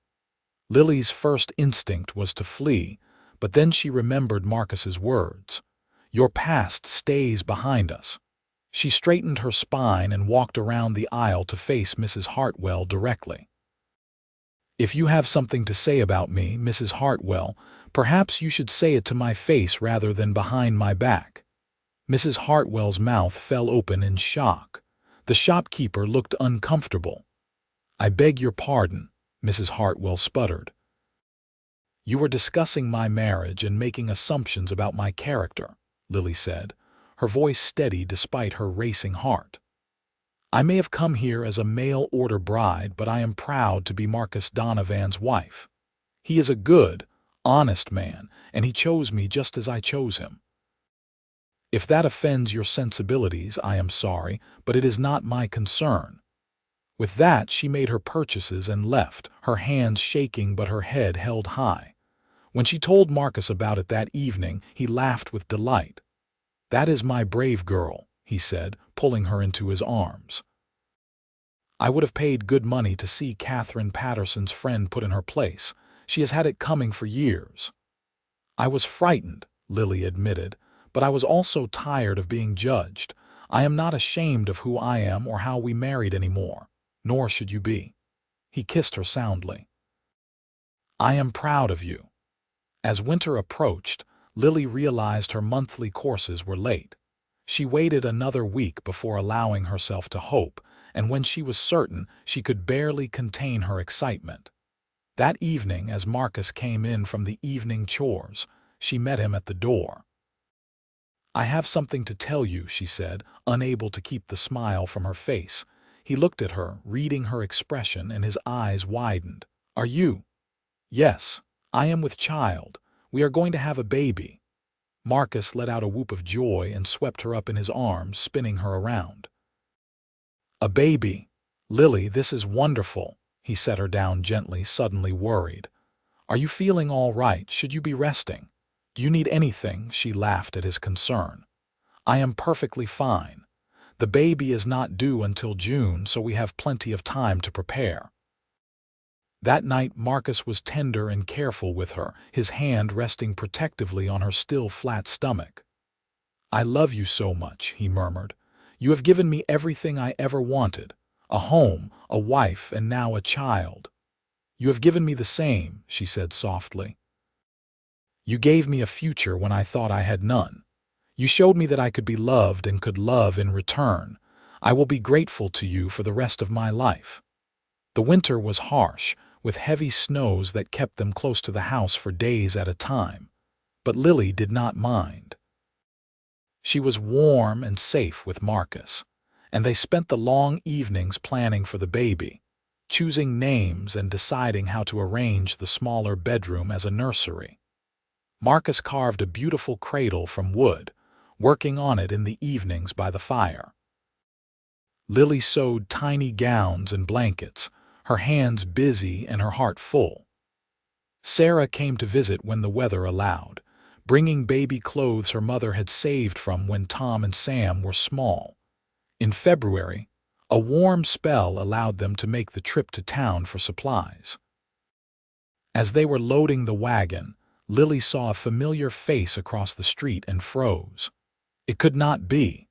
Lily's first instinct was to flee, but then she remembered Marcus's words. "Your past stays behind us." She straightened her spine and walked around the aisle to face Mrs. Hartwell directly. "If you have something to say about me, Mrs. Hartwell, perhaps you should say it to my face rather than behind my back." Mrs. Hartwell's mouth fell open in shock. The shopkeeper looked uncomfortable. "I beg your pardon," Mrs. Hartwell sputtered. "You were discussing my marriage and making assumptions about my character," Lily said, her voice steady despite her racing heart. "I may have come here as a mail-order bride, but I am proud to be Marcus Donovan's wife. He is a good, honest man, and he chose me just as I chose him. If that offends your sensibilities, I am sorry, but it is not my concern." With that, she made her purchases and left, her hands shaking but her head held high. When she told Marcus about it that evening, he laughed with delight. "That is my brave girl," he said, pulling her into his arms. "I would have paid good money to see Catherine Patterson's friend put in her place. She has had it coming for years." "I was frightened," Lily admitted, "but I was also tired of being judged. I am not ashamed of who I am or how we married anymore, nor should you be." He kissed her soundly. "I am proud of you." As winter approached, Lily realized her monthly courses were late. She waited another week before allowing herself to hope, and when she was certain, she could barely contain her excitement. That evening, as Marcus came in from the evening chores, she met him at the door. "I have something to tell you," she said, unable to keep the smile from her face. He looked at her, reading her expression, and his eyes widened. "Are you?" "Yes, I am with child. We are going to have a baby." Marcus let out a whoop of joy and swept her up in his arms, spinning her around. A baby. Lily, this is wonderful. He set her down gently, suddenly worried. Are you feeling all right? Should you be resting? Do you need anything? She laughed at his concern. I am perfectly fine. The baby is not due until June, so we have plenty of time to prepare. That night, Marcus was tender and careful with her, his hand resting protectively on her still flat stomach. I love you so much, he murmured. You have given me everything I ever wanted. A home, a wife, and now a child. You have given me the same, she said softly. You gave me a future when I thought I had none. You showed me that I could be loved and could love in return. I will be grateful to you for the rest of my life. The winter was harsh, with heavy snows that kept them close to the house for days at a time. But Lily did not mind. She was warm and safe with Marcus, and they spent the long evenings planning for the baby, choosing names and deciding how to arrange the smaller bedroom as a nursery. Marcus carved a beautiful cradle from wood, working on it in the evenings by the fire. Lily sewed tiny gowns and blankets, her hands busy and her heart full. Sarah came to visit when the weather allowed, bringing baby clothes her mother had saved from when Tom and Sam were small. In February, a warm spell allowed them to make the trip to town for supplies. As they were loading the wagon, Lily saw a familiar face across the street and froze. It could not be.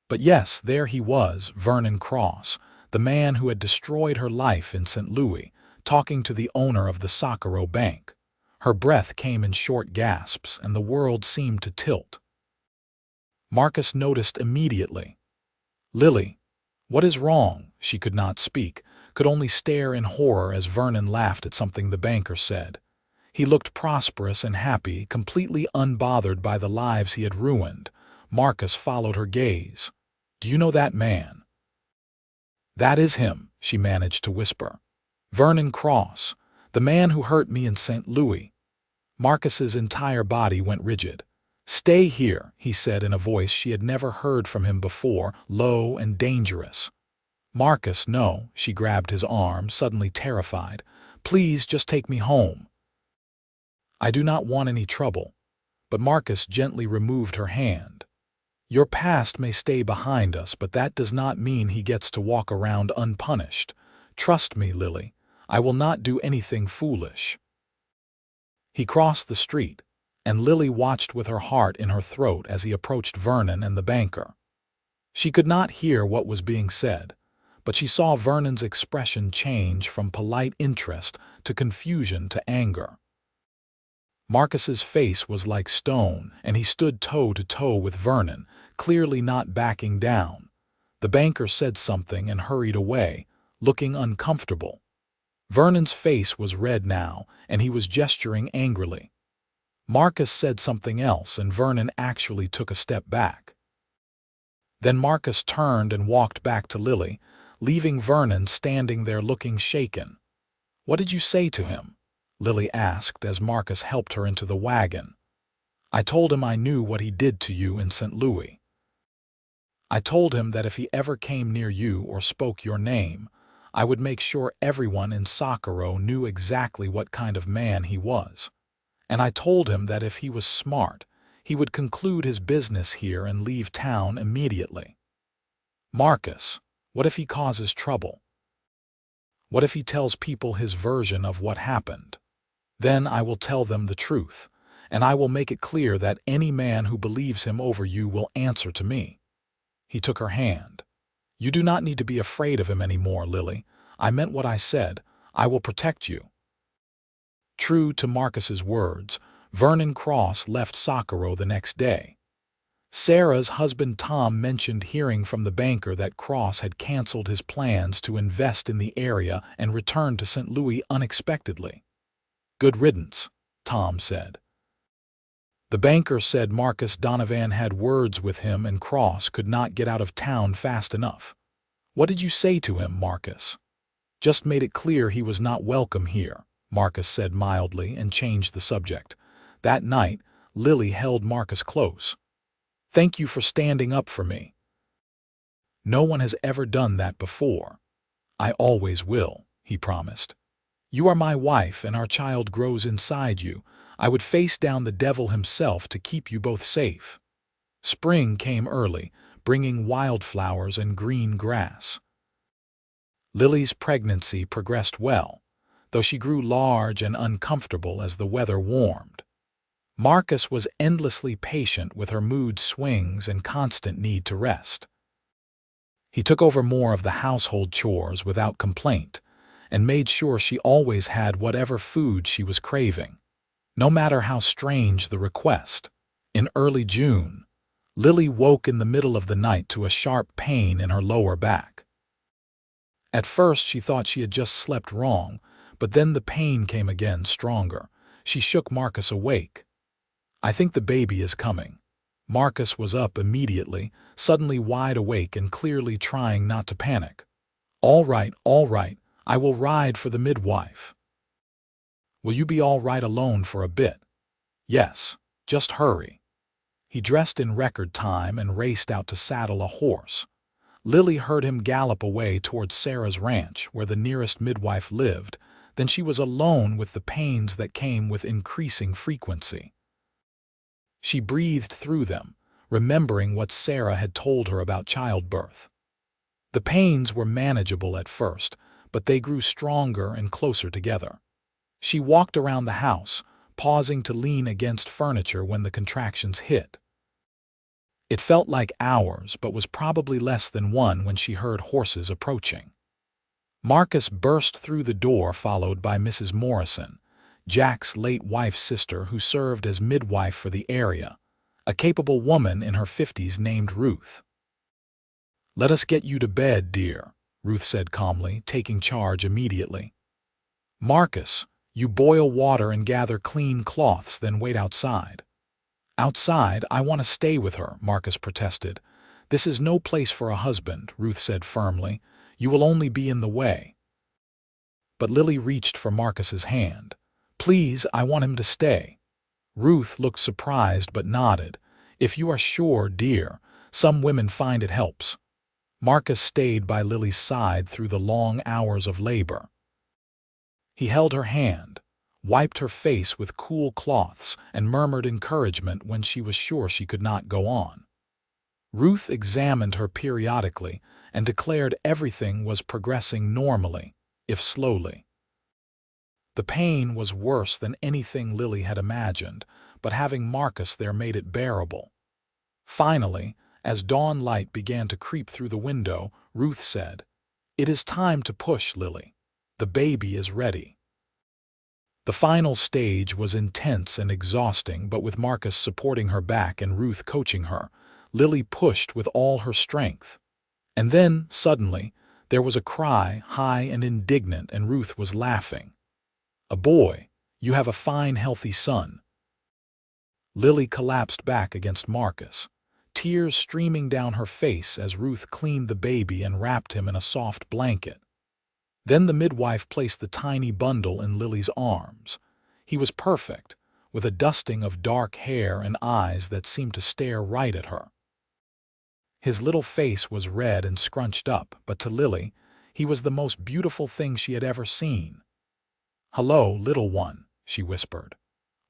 But yes, there he was, Vernon Cross, the man who had destroyed her life in St. Louis, talking to the owner of the Socorro bank. Her breath came in short gasps, and the world seemed to tilt. Marcus noticed immediately. Lily, what is wrong? She could not speak, could only stare in horror as Vernon laughed at something the banker said. He looked prosperous and happy, completely unbothered by the lives he had ruined. Marcus followed her gaze. Do you know that man? That is him, she managed to whisper. Vernon Cross, the man who hurt me in St. Louis. Marcus's entire body went rigid. Stay here, he said in a voice she had never heard from him before, low and dangerous. Marcus, no, she grabbed his arm, suddenly terrified. Please just take me home. I do not want any trouble. But Marcus gently removed her hand. Your past may stay behind us, but that does not mean he gets to walk around unpunished. Trust me, Lily, I will not do anything foolish. He crossed the street, and Lily watched with her heart in her throat as he approached Vernon and the banker. She could not hear what was being said, but she saw Vernon's expression change from polite interest to confusion to anger. Marcus's face was like stone, and he stood toe to toe with Vernon, clearly not backing down. The banker said something and hurried away, looking uncomfortable. Vernon's face was red now, and he was gesturing angrily. Marcus said something else, and Vernon actually took a step back. Then Marcus turned and walked back to Lily, leaving Vernon standing there looking shaken. What did you say to him? Lily asked as Marcus helped her into the wagon. I told him I knew what he did to you in St. Louis. I told him that if he ever came near you or spoke your name, I would make sure everyone in Socorro knew exactly what kind of man he was. And I told him that if he was smart, he would conclude his business here and leave town immediately. Marcus, what if he causes trouble? What if he tells people his version of what happened? Then I will tell them the truth, and I will make it clear that any man who believes him over you will answer to me. He took her hand. You do not need to be afraid of him anymore, Lily. I meant what I said. I will protect you. True to Marcus's words, Vernon Cross left Socorro the next day. Sarah's husband Tom mentioned hearing from the banker that Cross had canceled his plans to invest in the area and return to St. Louis unexpectedly. Good riddance, Tom said. The banker said Marcus Donovan had words with him and Cross could not get out of town fast enough. What did you say to him, Marcus? Just made it clear he was not welcome here, Marcus said mildly and changed the subject. That night, Lily held Marcus close. Thank you for standing up for me. No one has ever done that before. I always will, he promised. You are my wife and our child grows inside you. I would face down the devil himself to keep you both safe. Spring came early, bringing wildflowers and green grass. Lily's pregnancy progressed well, though she grew large and uncomfortable as the weather warmed. Marcus was endlessly patient with her mood swings and constant need to rest. He took over more of the household chores without complaint and made sure she always had whatever food she was craving, no matter how strange the request. In early June, Lily woke in the middle of the night to a sharp pain in her lower back. At first she thought she had just slept wrong, but then the pain came again stronger. She shook Marcus awake. I think the baby is coming. Marcus was up immediately, suddenly wide awake and clearly trying not to panic. All right, I will ride for the midwife. Will you be all right alone for a bit? Yes, just hurry. He dressed in record time and raced out to saddle a horse. Lily heard him gallop away toward Sarah's ranch, where the nearest midwife lived. Then she was alone with the pains that came with increasing frequency. She breathed through them, remembering what Sarah had told her about childbirth. The pains were manageable at first, but they grew stronger and closer together. She walked around the house, pausing to lean against furniture when the contractions hit. It felt like hours, but was probably less than one when she heard horses approaching. Marcus burst through the door, followed by Mrs. Morrison, Jack's late wife's sister who served as midwife for the area, a capable woman in her 50s named Ruth. "Let us get you to bed, dear," Ruth said calmly, taking charge immediately. "Marcus, you boil water and gather clean cloths, then wait outside." "Outside? I want to stay with her," Marcus protested. "This is no place for a husband," Ruth said firmly. "You will only be in the way." But Lily reached for Marcus's hand. "Please, I want him to stay." Ruth looked surprised but nodded. "If you are sure, dear, some women find it helps." Marcus stayed by Lily's side through the long hours of labor. He held her hand, wiped her face with cool cloths, and murmured encouragement when she was sure she could not go on. Ruth examined her periodically and declared everything was progressing normally, if slowly. The pain was worse than anything Lily had imagined, but having Marcus there made it bearable. Finally, as dawn light began to creep through the window, Ruth said, "It is time to push, Lily. The baby is ready." The final stage was intense and exhausting, but with Marcus supporting her back and Ruth coaching her, Lily pushed with all her strength. And then, suddenly, there was a cry, high and indignant, and Ruth was laughing. "A boy, you have a fine, healthy son." Lily collapsed back against Marcus, tears streaming down her face as Ruth cleaned the baby and wrapped him in a soft blanket. Then the midwife placed the tiny bundle in Lily's arms. He was perfect, with a dusting of dark hair and eyes that seemed to stare right at her. His little face was red and scrunched up, but to Lily, he was the most beautiful thing she had ever seen. "Hello, little one," she whispered.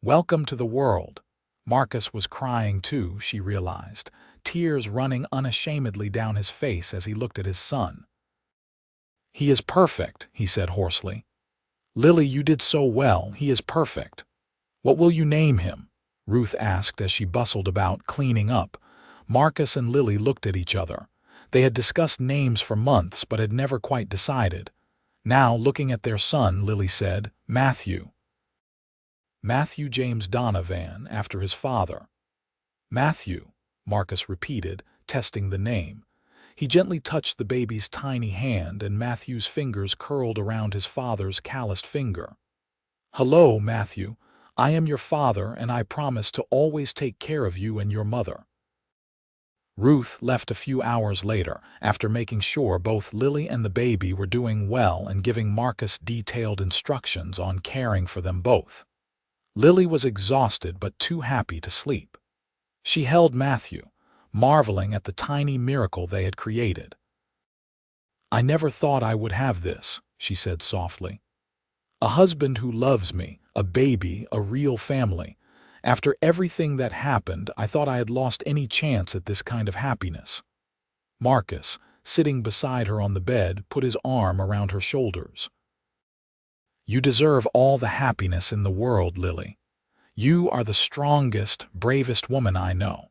"Welcome to the world." Marcus was crying too, she realized, tears running unashamedly down his face as he looked at his son. "He is perfect," he said hoarsely. "Lily, you did so well. He is perfect." "What will you name him?" Ruth asked as she bustled about, cleaning up. Marcus and Lily looked at each other. They had discussed names for months but had never quite decided. Now, looking at their son, Lily said, "Matthew." "Matthew James Donovan, after his father." "Matthew," Marcus repeated, testing the name. He gently touched the baby's tiny hand, and Matthew's fingers curled around his father's calloused finger. "Hello, Matthew. I am your father, and I promise to always take care of you and your mother." Ruth left a few hours later, after making sure both Lily and the baby were doing well and giving Marcus detailed instructions on caring for them both. Lily was exhausted but too happy to sleep. She held Matthew, marveling at the tiny miracle they had created. "I never thought I would have this," she said softly. "A husband who loves me, a baby, a real family. After everything that happened, I thought I had lost any chance at this kind of happiness." Marcus, sitting beside her on the bed, put his arm around her shoulders. "You deserve all the happiness in the world, Lily. You are the strongest, bravest woman I know.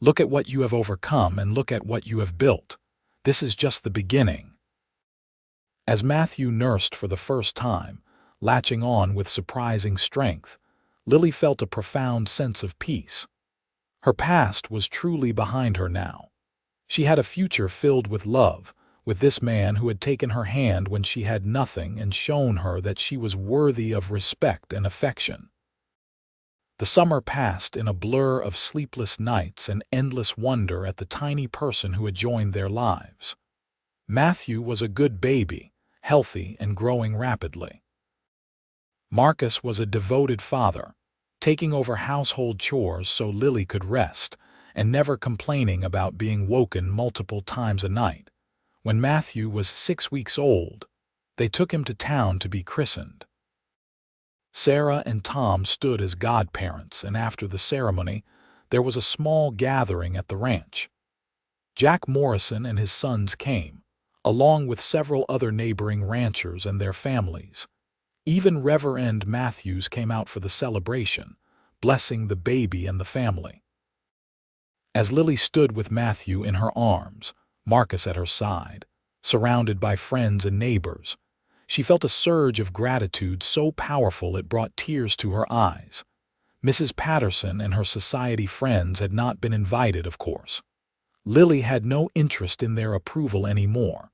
Look at what you have overcome and look at what you have built. This is just the beginning." As Matthew nursed for the first time, latching on with surprising strength, Lily felt a profound sense of peace. Her past was truly behind her now. She had a future filled with love, with this man who had taken her hand when she had nothing and shown her that she was worthy of respect and affection. The summer passed in a blur of sleepless nights and endless wonder at the tiny person who had joined their lives. Matthew was a good baby, healthy and growing rapidly. Marcus was a devoted father, taking over household chores so Lily could rest, and never complaining about being woken multiple times a night. When Matthew was 6 weeks old, they took him to town to be christened. Sarah and Tom stood as godparents, and after the ceremony, there was a small gathering at the ranch. Jack Morrison and his sons came, along with several other neighboring ranchers and their families. Even Reverend Matthews came out for the celebration, blessing the baby and the family. As Lily stood with Matthew in her arms, Marcus at her side, surrounded by friends and neighbors, she felt a surge of gratitude so powerful it brought tears to her eyes. Mrs. Patterson and her society friends had not been invited, of course. Lily had no interest in their approval anymore.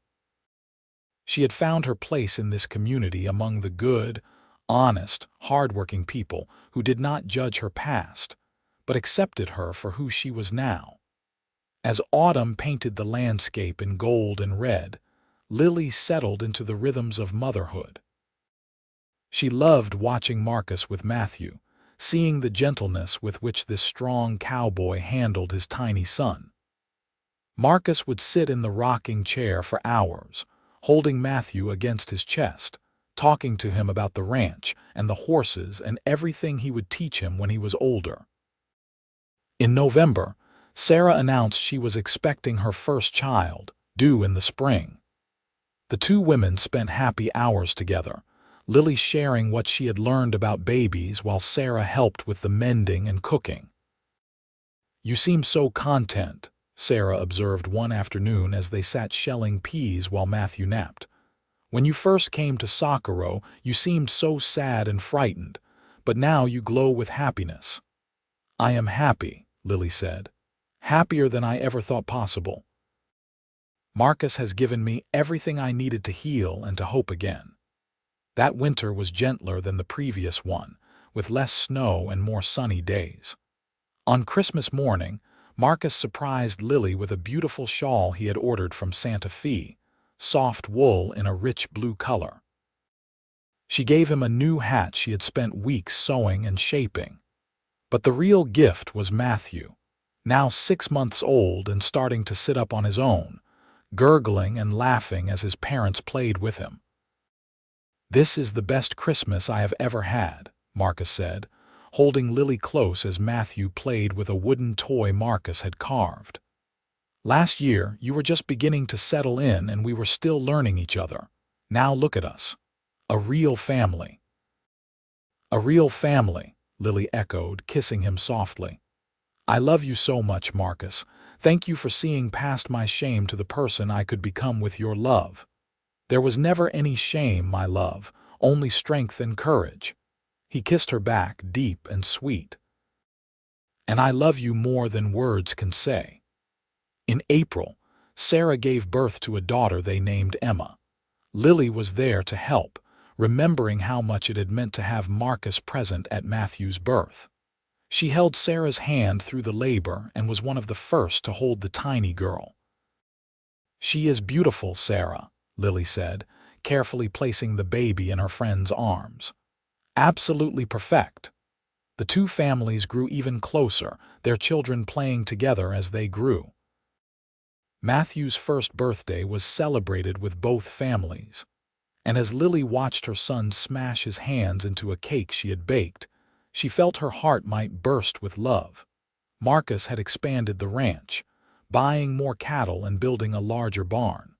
She had found her place in this community among the good, honest, hard-working people who did not judge her past, but accepted her for who she was now. As autumn painted the landscape in gold and red, Lily settled into the rhythms of motherhood. She loved watching Marcus with Matthew, seeing the gentleness with which this strong cowboy handled his tiny son. Marcus would sit in the rocking chair for hours, holding Matthew against his chest, talking to him about the ranch and the horses and everything he would teach him when he was older. In November, Sarah announced she was expecting her first child, due in the spring. The two women spent happy hours together, Lily sharing what she had learned about babies while Sarah helped with the mending and cooking. "You seem so content," Sarah observed one afternoon as they sat shelling peas while Matthew napped. "When you first came to Socorro, you seemed so sad and frightened, but now you glow with happiness." "I am happy," Lily said. "Happier than I ever thought possible. Marcus has given me everything I needed to heal and to hope again." That winter was gentler than the previous one, with less snow and more sunny days. On Christmas morning, Marcus surprised Lily with a beautiful shawl he had ordered from Santa Fe, soft wool in a rich blue color. She gave him a new hat she had spent weeks sewing and shaping. But the real gift was Matthew, now 6 months old and starting to sit up on his own, gurgling and laughing as his parents played with him. "This is the best Christmas I have ever had," Marcus said, holding Lily close as Matthew played with a wooden toy Marcus had carved. "Last year, you were just beginning to settle in and we were still learning each other. Now look at us. A real family." "A real family," Lily echoed, kissing him softly. "I love you so much, Marcus. Thank you for seeing past my shame to the person I could become with your love." "There was never any shame, my love, only strength and courage." He kissed her back, deep and sweet. "And I love you more than words can say." In April, Sarah gave birth to a daughter they named Emma. Lily was there to help, remembering how much it had meant to have Marcus present at Matthew's birth. She held Sarah's hand through the labor and was one of the first to hold the tiny girl. "She is beautiful, Sarah," Lily said, carefully placing the baby in her friend's arms. "Absolutely perfect." The two families grew even closer, their children playing together as they grew. Matthew's first birthday was celebrated with both families, and as Lily watched her son smash his hands into a cake she had baked, she felt her heart might burst with love. Marcus had expanded the ranch, buying more cattle and building a larger barn.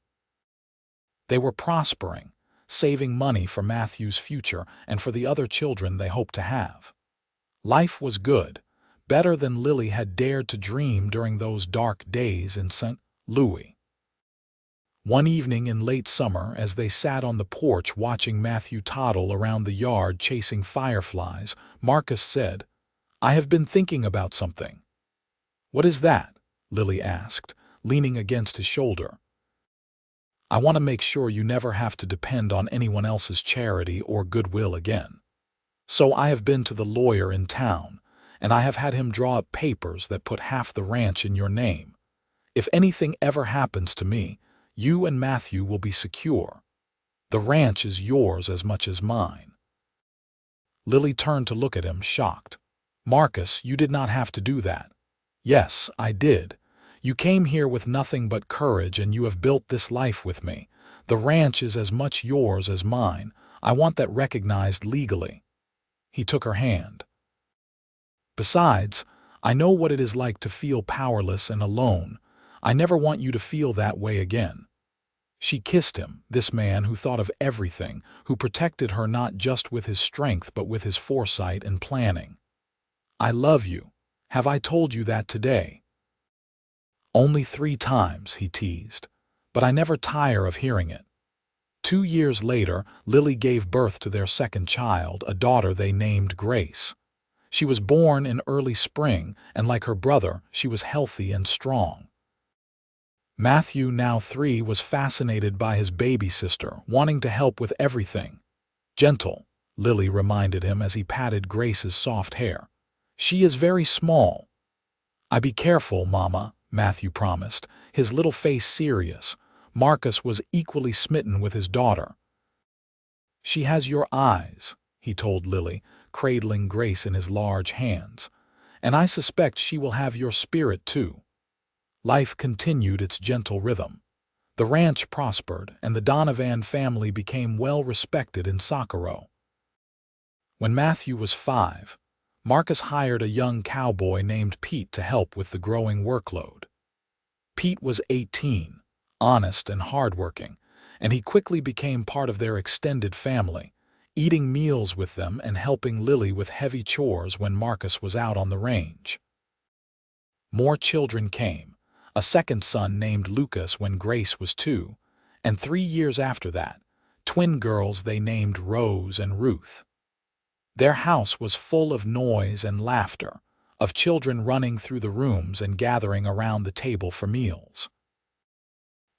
They were prospering, saving money for Matthew's future and for the other children they hoped to have. Life was good, better than Lily had dared to dream during those dark days in St. Louis. One evening in late summer, as they sat on the porch watching Matthew toddle around the yard chasing fireflies, Marcus said, "I have been thinking about something." "What is that?" Lily asked, leaning against his shoulder. "I want to make sure you never have to depend on anyone else's charity or goodwill again. So I have been to the lawyer in town, and I have had him draw up papers that put half the ranch in your name. If anything ever happens to me, you and Matthew will be secure. The ranch is yours as much as mine." Lily turned to look at him, shocked. "Marcus, you did not have to do that." "Yes, I did. You came here with nothing but courage, and you have built this life with me. The ranch is as much yours as mine. I want that recognized legally." He took her hand. "Besides, I know what it is like to feel powerless and alone. I never want you to feel that way again." She kissed him, this man who thought of everything, who protected her not just with his strength but with his foresight and planning. "I love you. Have I told you that today?" "Only 3 times," he teased, "but I never tire of hearing it." 2 years later, Lily gave birth to their second child, a daughter they named Grace. She was born in early spring, and like her brother, she was healthy and strong. Matthew, now 3, was fascinated by his baby sister, wanting to help with everything. "Gentle," Lily reminded him as he patted Grace's soft hair. "She is very small." "I be careful, Mama," Matthew promised, his little face serious. Marcus was equally smitten with his daughter. "She has your eyes," he told Lily, cradling Grace in his large hands. "And I suspect she will have your spirit too." Life continued its gentle rhythm. The ranch prospered, and the Donovan family became well respected in Socorro. When Matthew was 5, Marcus hired a young cowboy named Pete to help with the growing workload. Pete was 18, honest and hardworking, and he quickly became part of their extended family, eating meals with them and helping Lily with heavy chores when Marcus was out on the range. More children came. A second son named Lucas when Grace was 2, and 3 years after that, twin girls they named Rose and Ruth. Their house was full of noise and laughter, of children running through the rooms and gathering around the table for meals.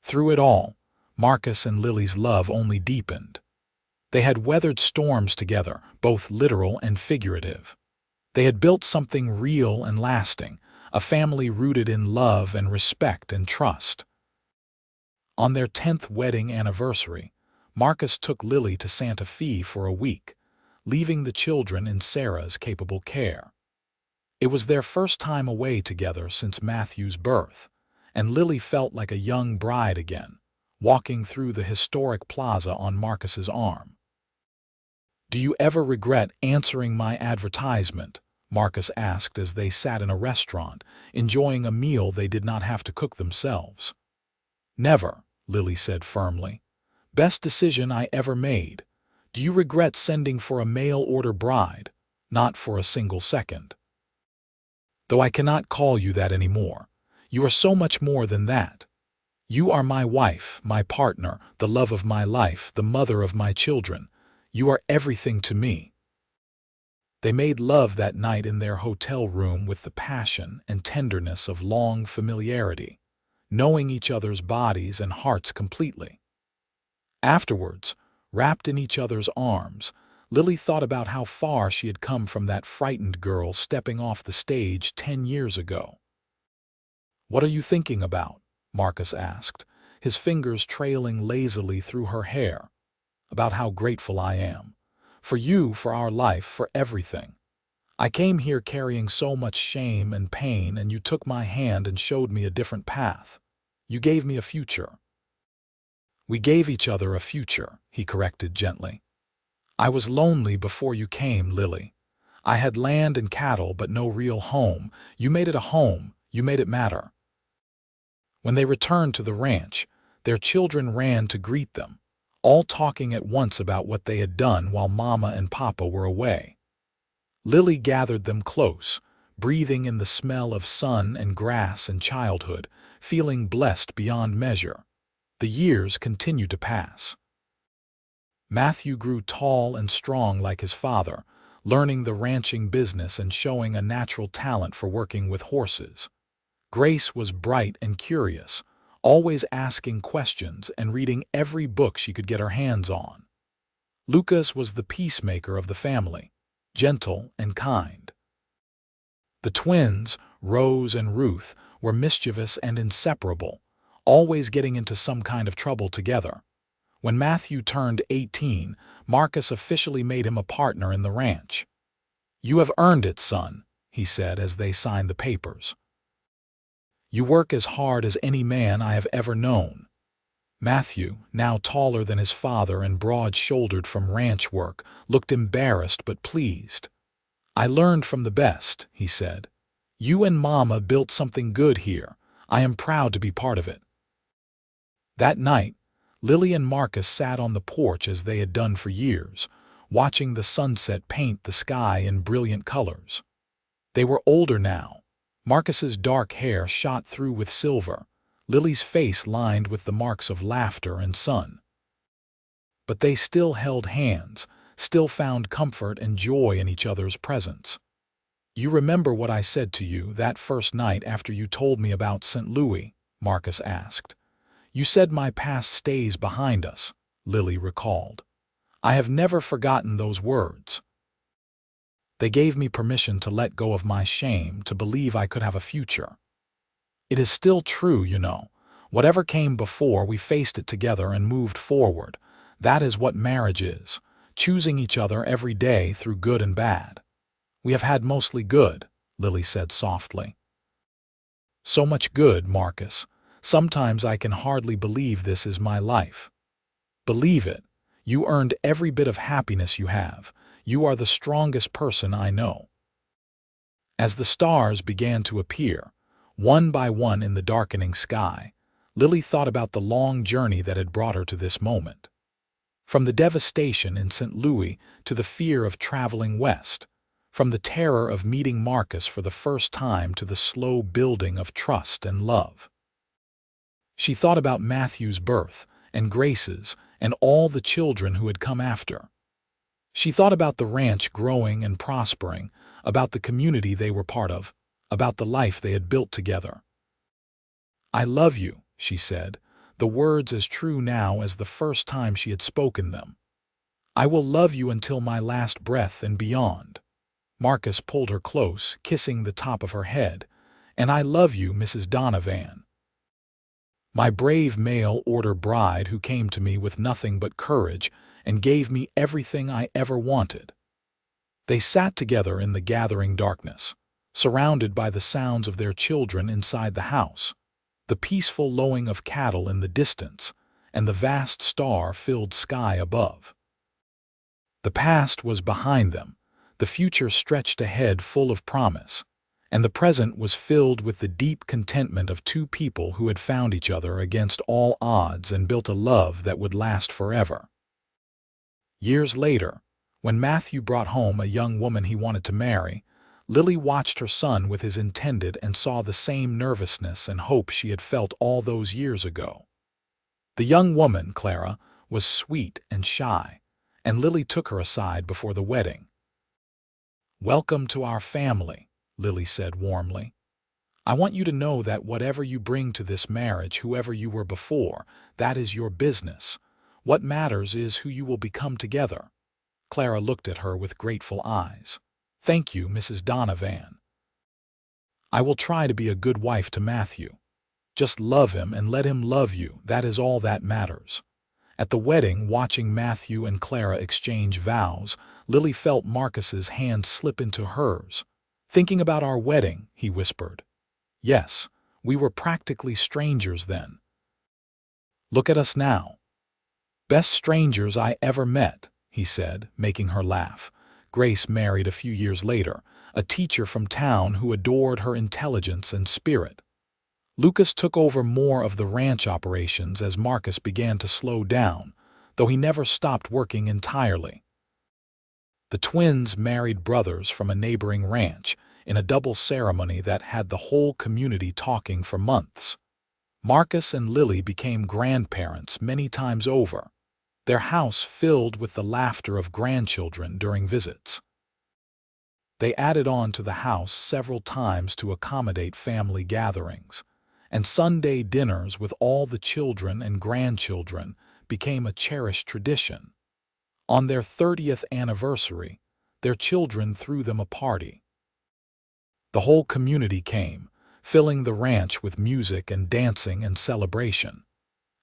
Through it all, Marcus and Lily's love only deepened. They had weathered storms together, both literal and figurative. They had built something real and lasting, a family rooted in love and respect and trust. On their 10th wedding anniversary, Marcus took Lily to Santa Fe for a week, leaving the children in Sarah's capable care. It was their first time away together since Matthew's birth, and Lily felt like a young bride again, walking through the historic plaza on Marcus's arm. "Do you ever regret answering my advertisement?" Marcus asked as they sat in a restaurant, enjoying a meal they did not have to cook themselves. "Never," Lily said firmly. "Best decision I ever made. Do you regret sending for a mail-order bride? Not for a single second. Though I cannot call you that anymore. You are so much more than that. You are my wife, my partner, the love of my life, the mother of my children. You are everything to me." They made love that night in their hotel room with the passion and tenderness of long familiarity, knowing each other's bodies and hearts completely. Afterwards, wrapped in each other's arms, Lily thought about how far she had come from that frightened girl stepping off the stage 10 years ago. "What are you thinking about?" Marcus asked, his fingers trailing lazily through her hair. "About how grateful I am. For you, for our life, for everything. I came here carrying so much shame and pain, and you took my hand and showed me a different path. You gave me a future. We gave each other a future, he corrected gently. I was lonely before you came, Lily. I had land and cattle, but no real home. You made it a home. You made it matter. When they returned to the ranch, their children ran to greet them, all talking at once about what they had done while Mama and Papa were away. Lily gathered them close, breathing in the smell of sun and grass and childhood, feeling blessed beyond measure. The years continued to pass. Matthew grew tall and strong like his father, learning the ranching business and showing a natural talent for working with horses. Grace was bright and curious, always asking questions and reading every book she could get her hands on. Lucas was the peacemaker of the family, gentle and kind. The twins, Rose and Ruth, were mischievous and inseparable, always getting into some kind of trouble together. When Matthew turned 18, Marcus officially made him a partner in the ranch. "You have earned it, son," he said as they signed the papers. "You work as hard as any man I have ever known." Matthew, now taller than his father and broad-shouldered from ranch work, looked embarrassed but pleased. "I learned from the best," he said. "You and Mama built something good here. I am proud to be part of it." That night, Lily and Marcus sat on the porch as they had done for years, watching the sunset paint the sky in brilliant colors. They were older now. Marcus's dark hair shot through with silver, Lily's face lined with the marks of laughter and sun. But they still held hands, still found comfort and joy in each other's presence. "You remember what I said to you that first night after you told me about St. Louis?" Marcus asked. "You said my past stays behind us," Lily recalled. "I have never forgotten those words. They gave me permission to let go of my shame, to believe I could have a future. It is still true, you know. Whatever came before, we faced it together and moved forward. That is what marriage is, choosing each other every day through good and bad." "We have had mostly good," Lily said softly. "So much good, Marcus. Sometimes I can hardly believe this is my life." "Believe it. You earned every bit of happiness you have. You are the strongest person I know." As the stars began to appear, one by one in the darkening sky, Lily thought about the long journey that had brought her to this moment. From the devastation in St. Louis to the fear of traveling west, from the terror of meeting Marcus for the first time to the slow building of trust and love. She thought about Matthew's birth and Grace's and all the children who had come after. She thought about the ranch growing and prospering, about the community they were part of, about the life they had built together. "I love you," she said, the words as true now as the first time she had spoken them. "I will love you until my last breath and beyond." Marcus pulled her close, kissing the top of her head. "And I love you, Mrs. Donovan. My brave mail-order bride who came to me with nothing but courage and gave me everything I ever wanted." They sat together in the gathering darkness, surrounded by the sounds of their children inside the house, the peaceful lowing of cattle in the distance, and the vast star-filled sky above. The past was behind them, the future stretched ahead full of promise, and the present was filled with the deep contentment of two people who had found each other against all odds and built a love that would last forever. Years later, when Matthew brought home a young woman he wanted to marry, Lily watched her son with his intended and saw the same nervousness and hope she had felt all those years ago. The young woman, Clara, was sweet and shy, and Lily took her aside before the wedding. "Welcome to our family," Lily said warmly. "I want you to know that whatever you bring to this marriage, whoever you were before, that is your business. What matters is who you will become together." Clara looked at her with grateful eyes. "Thank you, Mrs. Donovan. I will try to be a good wife to Matthew. Just love him and let him love you, that is all that matters." At the wedding, watching Matthew and Clara exchange vows, Lily felt Marcus's hand slip into hers. "Thinking about our wedding," he whispered. "Yes, We were practically strangers then. Look at us now. Best strangers I ever met, he said, making her laugh. Grace married a few years later, a teacher from town who adored her intelligence and spirit. Lucas took over more of the ranch operations as Marcus began to slow down, though he never stopped working entirely. The twins married brothers from a neighboring ranch in a double ceremony that had the whole community talking for months. Marcus and Lily became grandparents many times over, their house filled with the laughter of grandchildren during visits. They added on to the house several times to accommodate family gatherings, and Sunday dinners with all the children and grandchildren became a cherished tradition. On their 30th anniversary, their children threw them a party. The whole community came, filling the ranch with music and dancing and celebration.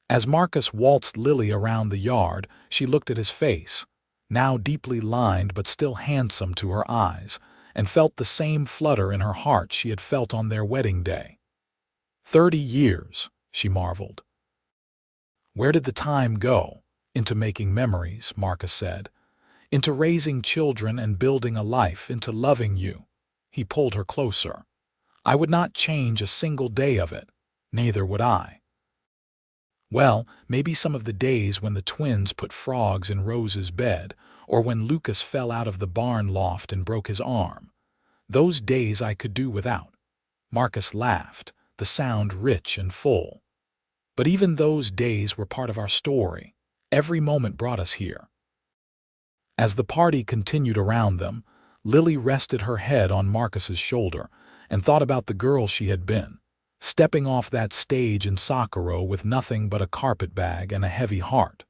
As Marcus waltzed Lily around the yard, she looked at his face, now deeply lined but still handsome to her eyes, and felt the same flutter in her heart she had felt on their wedding day. 30 years, she marveled. Where did the time go? Into making memories, Marcus said. Into raising children and building a life, into loving you. He pulled her closer. I would not change a single day of it. Neither would I. Well, maybe some of the days when the twins put frogs in Rose's bed, or when Lucas fell out of the barn loft and broke his arm. Those days I could do without. Marcus laughed, the sound rich and full. But even those days were part of our story. Every moment brought us here. As the party continued around them, Lily rested her head on Marcus's shoulder and thought about the girl she had been, stepping off that stage in Socorro with nothing but a carpetbag and a heavy heart.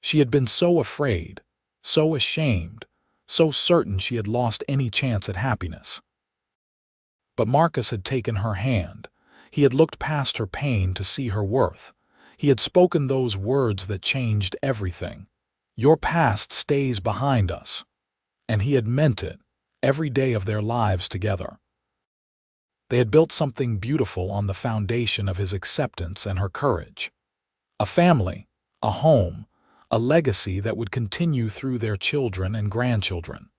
She had been so afraid, so ashamed, so certain she had lost any chance at happiness. But Marcus had taken her hand. He had looked past her pain to see her worth. He had spoken those words that changed everything. Your past stays behind us. And he had meant it, every day of their lives together. They had built something beautiful on the foundation of his acceptance and her courage. A family, a home, a legacy that would continue through their children and grandchildren.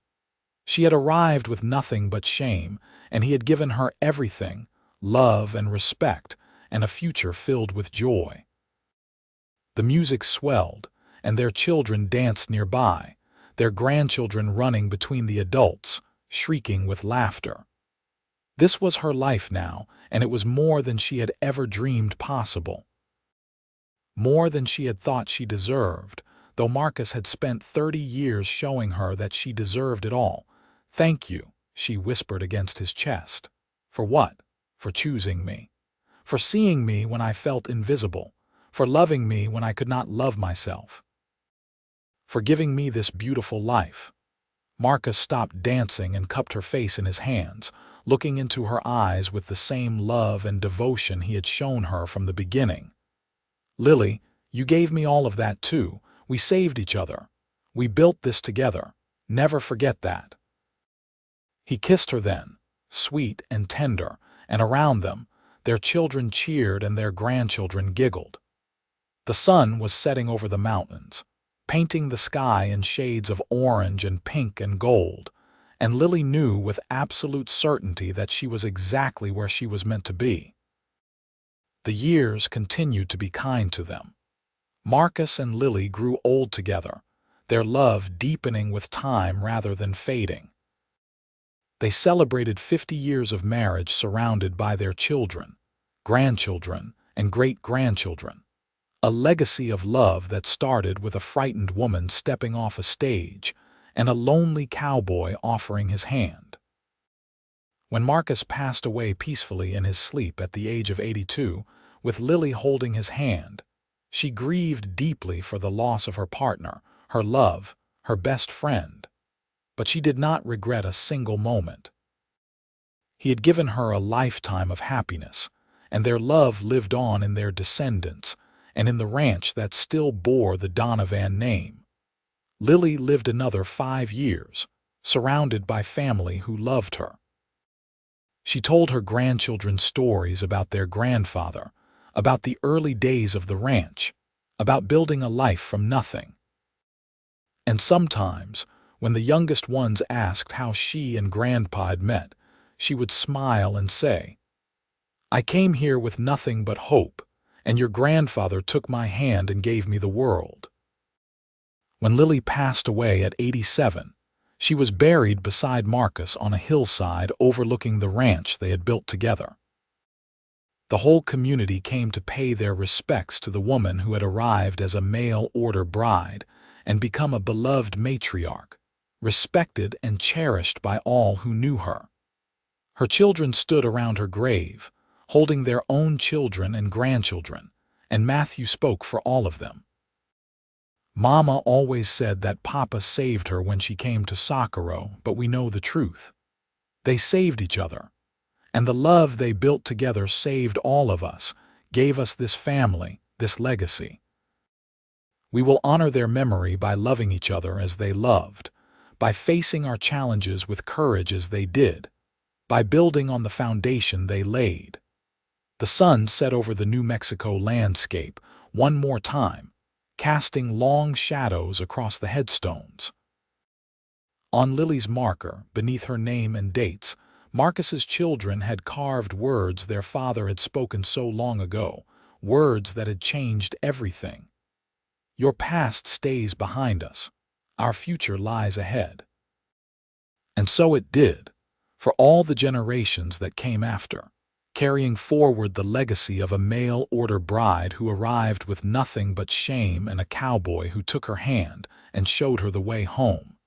She had arrived with nothing but shame, and he had given her everything, love and respect, and a future filled with joy. The music swelled, and their children danced nearby, their grandchildren running between the adults, shrieking with laughter. This was her life now, and it was more than she had ever dreamed possible. More than she had thought she deserved, though Marcus had spent 30 years showing her that she deserved it all. Thank you, she whispered against his chest. For what? For choosing me. For seeing me when I felt invisible. For loving me when I could not love myself. For giving me this beautiful life. Marcus stopped dancing and cupped her face in his hands, looking into her eyes with the same love and devotion he had shown her from the beginning. Lily, you gave me all of that too. We saved each other. We built this together. Never forget that. He kissed her then, sweet and tender, and around them, their children cheered and their grandchildren giggled. The sun was setting over the mountains, painting the sky in shades of orange and pink and gold, and Lily knew with absolute certainty that she was exactly where she was meant to be. The years continued to be kind to them. Marcus and Lily grew old together, their love deepening with time rather than fading. They celebrated 50 years of marriage surrounded by their children, grandchildren, and great-grandchildren. A legacy of love that started with a frightened woman stepping off a stage and a lonely cowboy offering his hand. When Marcus passed away peacefully in his sleep at the age of 82, with Lily holding his hand, she grieved deeply for the loss of her partner, her love, her best friend. But she did not regret a single moment. He had given her a lifetime of happiness, and their love lived on in their descendants and in the ranch that still bore the Donovan name. Lily lived another 5 years, surrounded by family who loved her. She told her grandchildren stories about their grandfather, about the early days of the ranch, about building a life from nothing. And sometimes, when the youngest ones asked how she and Grandpa had met, she would smile and say, "I came here with nothing but hope, and your grandfather took my hand and gave me the world." When Lily passed away at 87, she was buried beside Marcus on a hillside overlooking the ranch they had built together. The whole community came to pay their respects to the woman who had arrived as a mail-order bride and become a beloved matriarch, respected and cherished by all who knew her. Her children stood around her grave, holding their own children and grandchildren, and Matthew spoke for all of them. Mama always said that Papa saved her when she came to Socorro, but we know the truth. They saved each other, and the love they built together saved all of us, gave us this family, this legacy. We will honor their memory by loving each other as they loved, by facing our challenges with courage as they did, by building on the foundation they laid. The sun set over the New Mexico landscape one more time, casting long shadows across the headstones. On Lily's marker, beneath her name and dates, Marcus's children had carved words their father had spoken so long ago, words that had changed everything. "Your past stays behind us. Our future lies ahead." And so it did, for all the generations that came after, carrying forward the legacy of a mail-order bride who arrived with nothing but shame and a cowboy who took her hand and showed her the way home.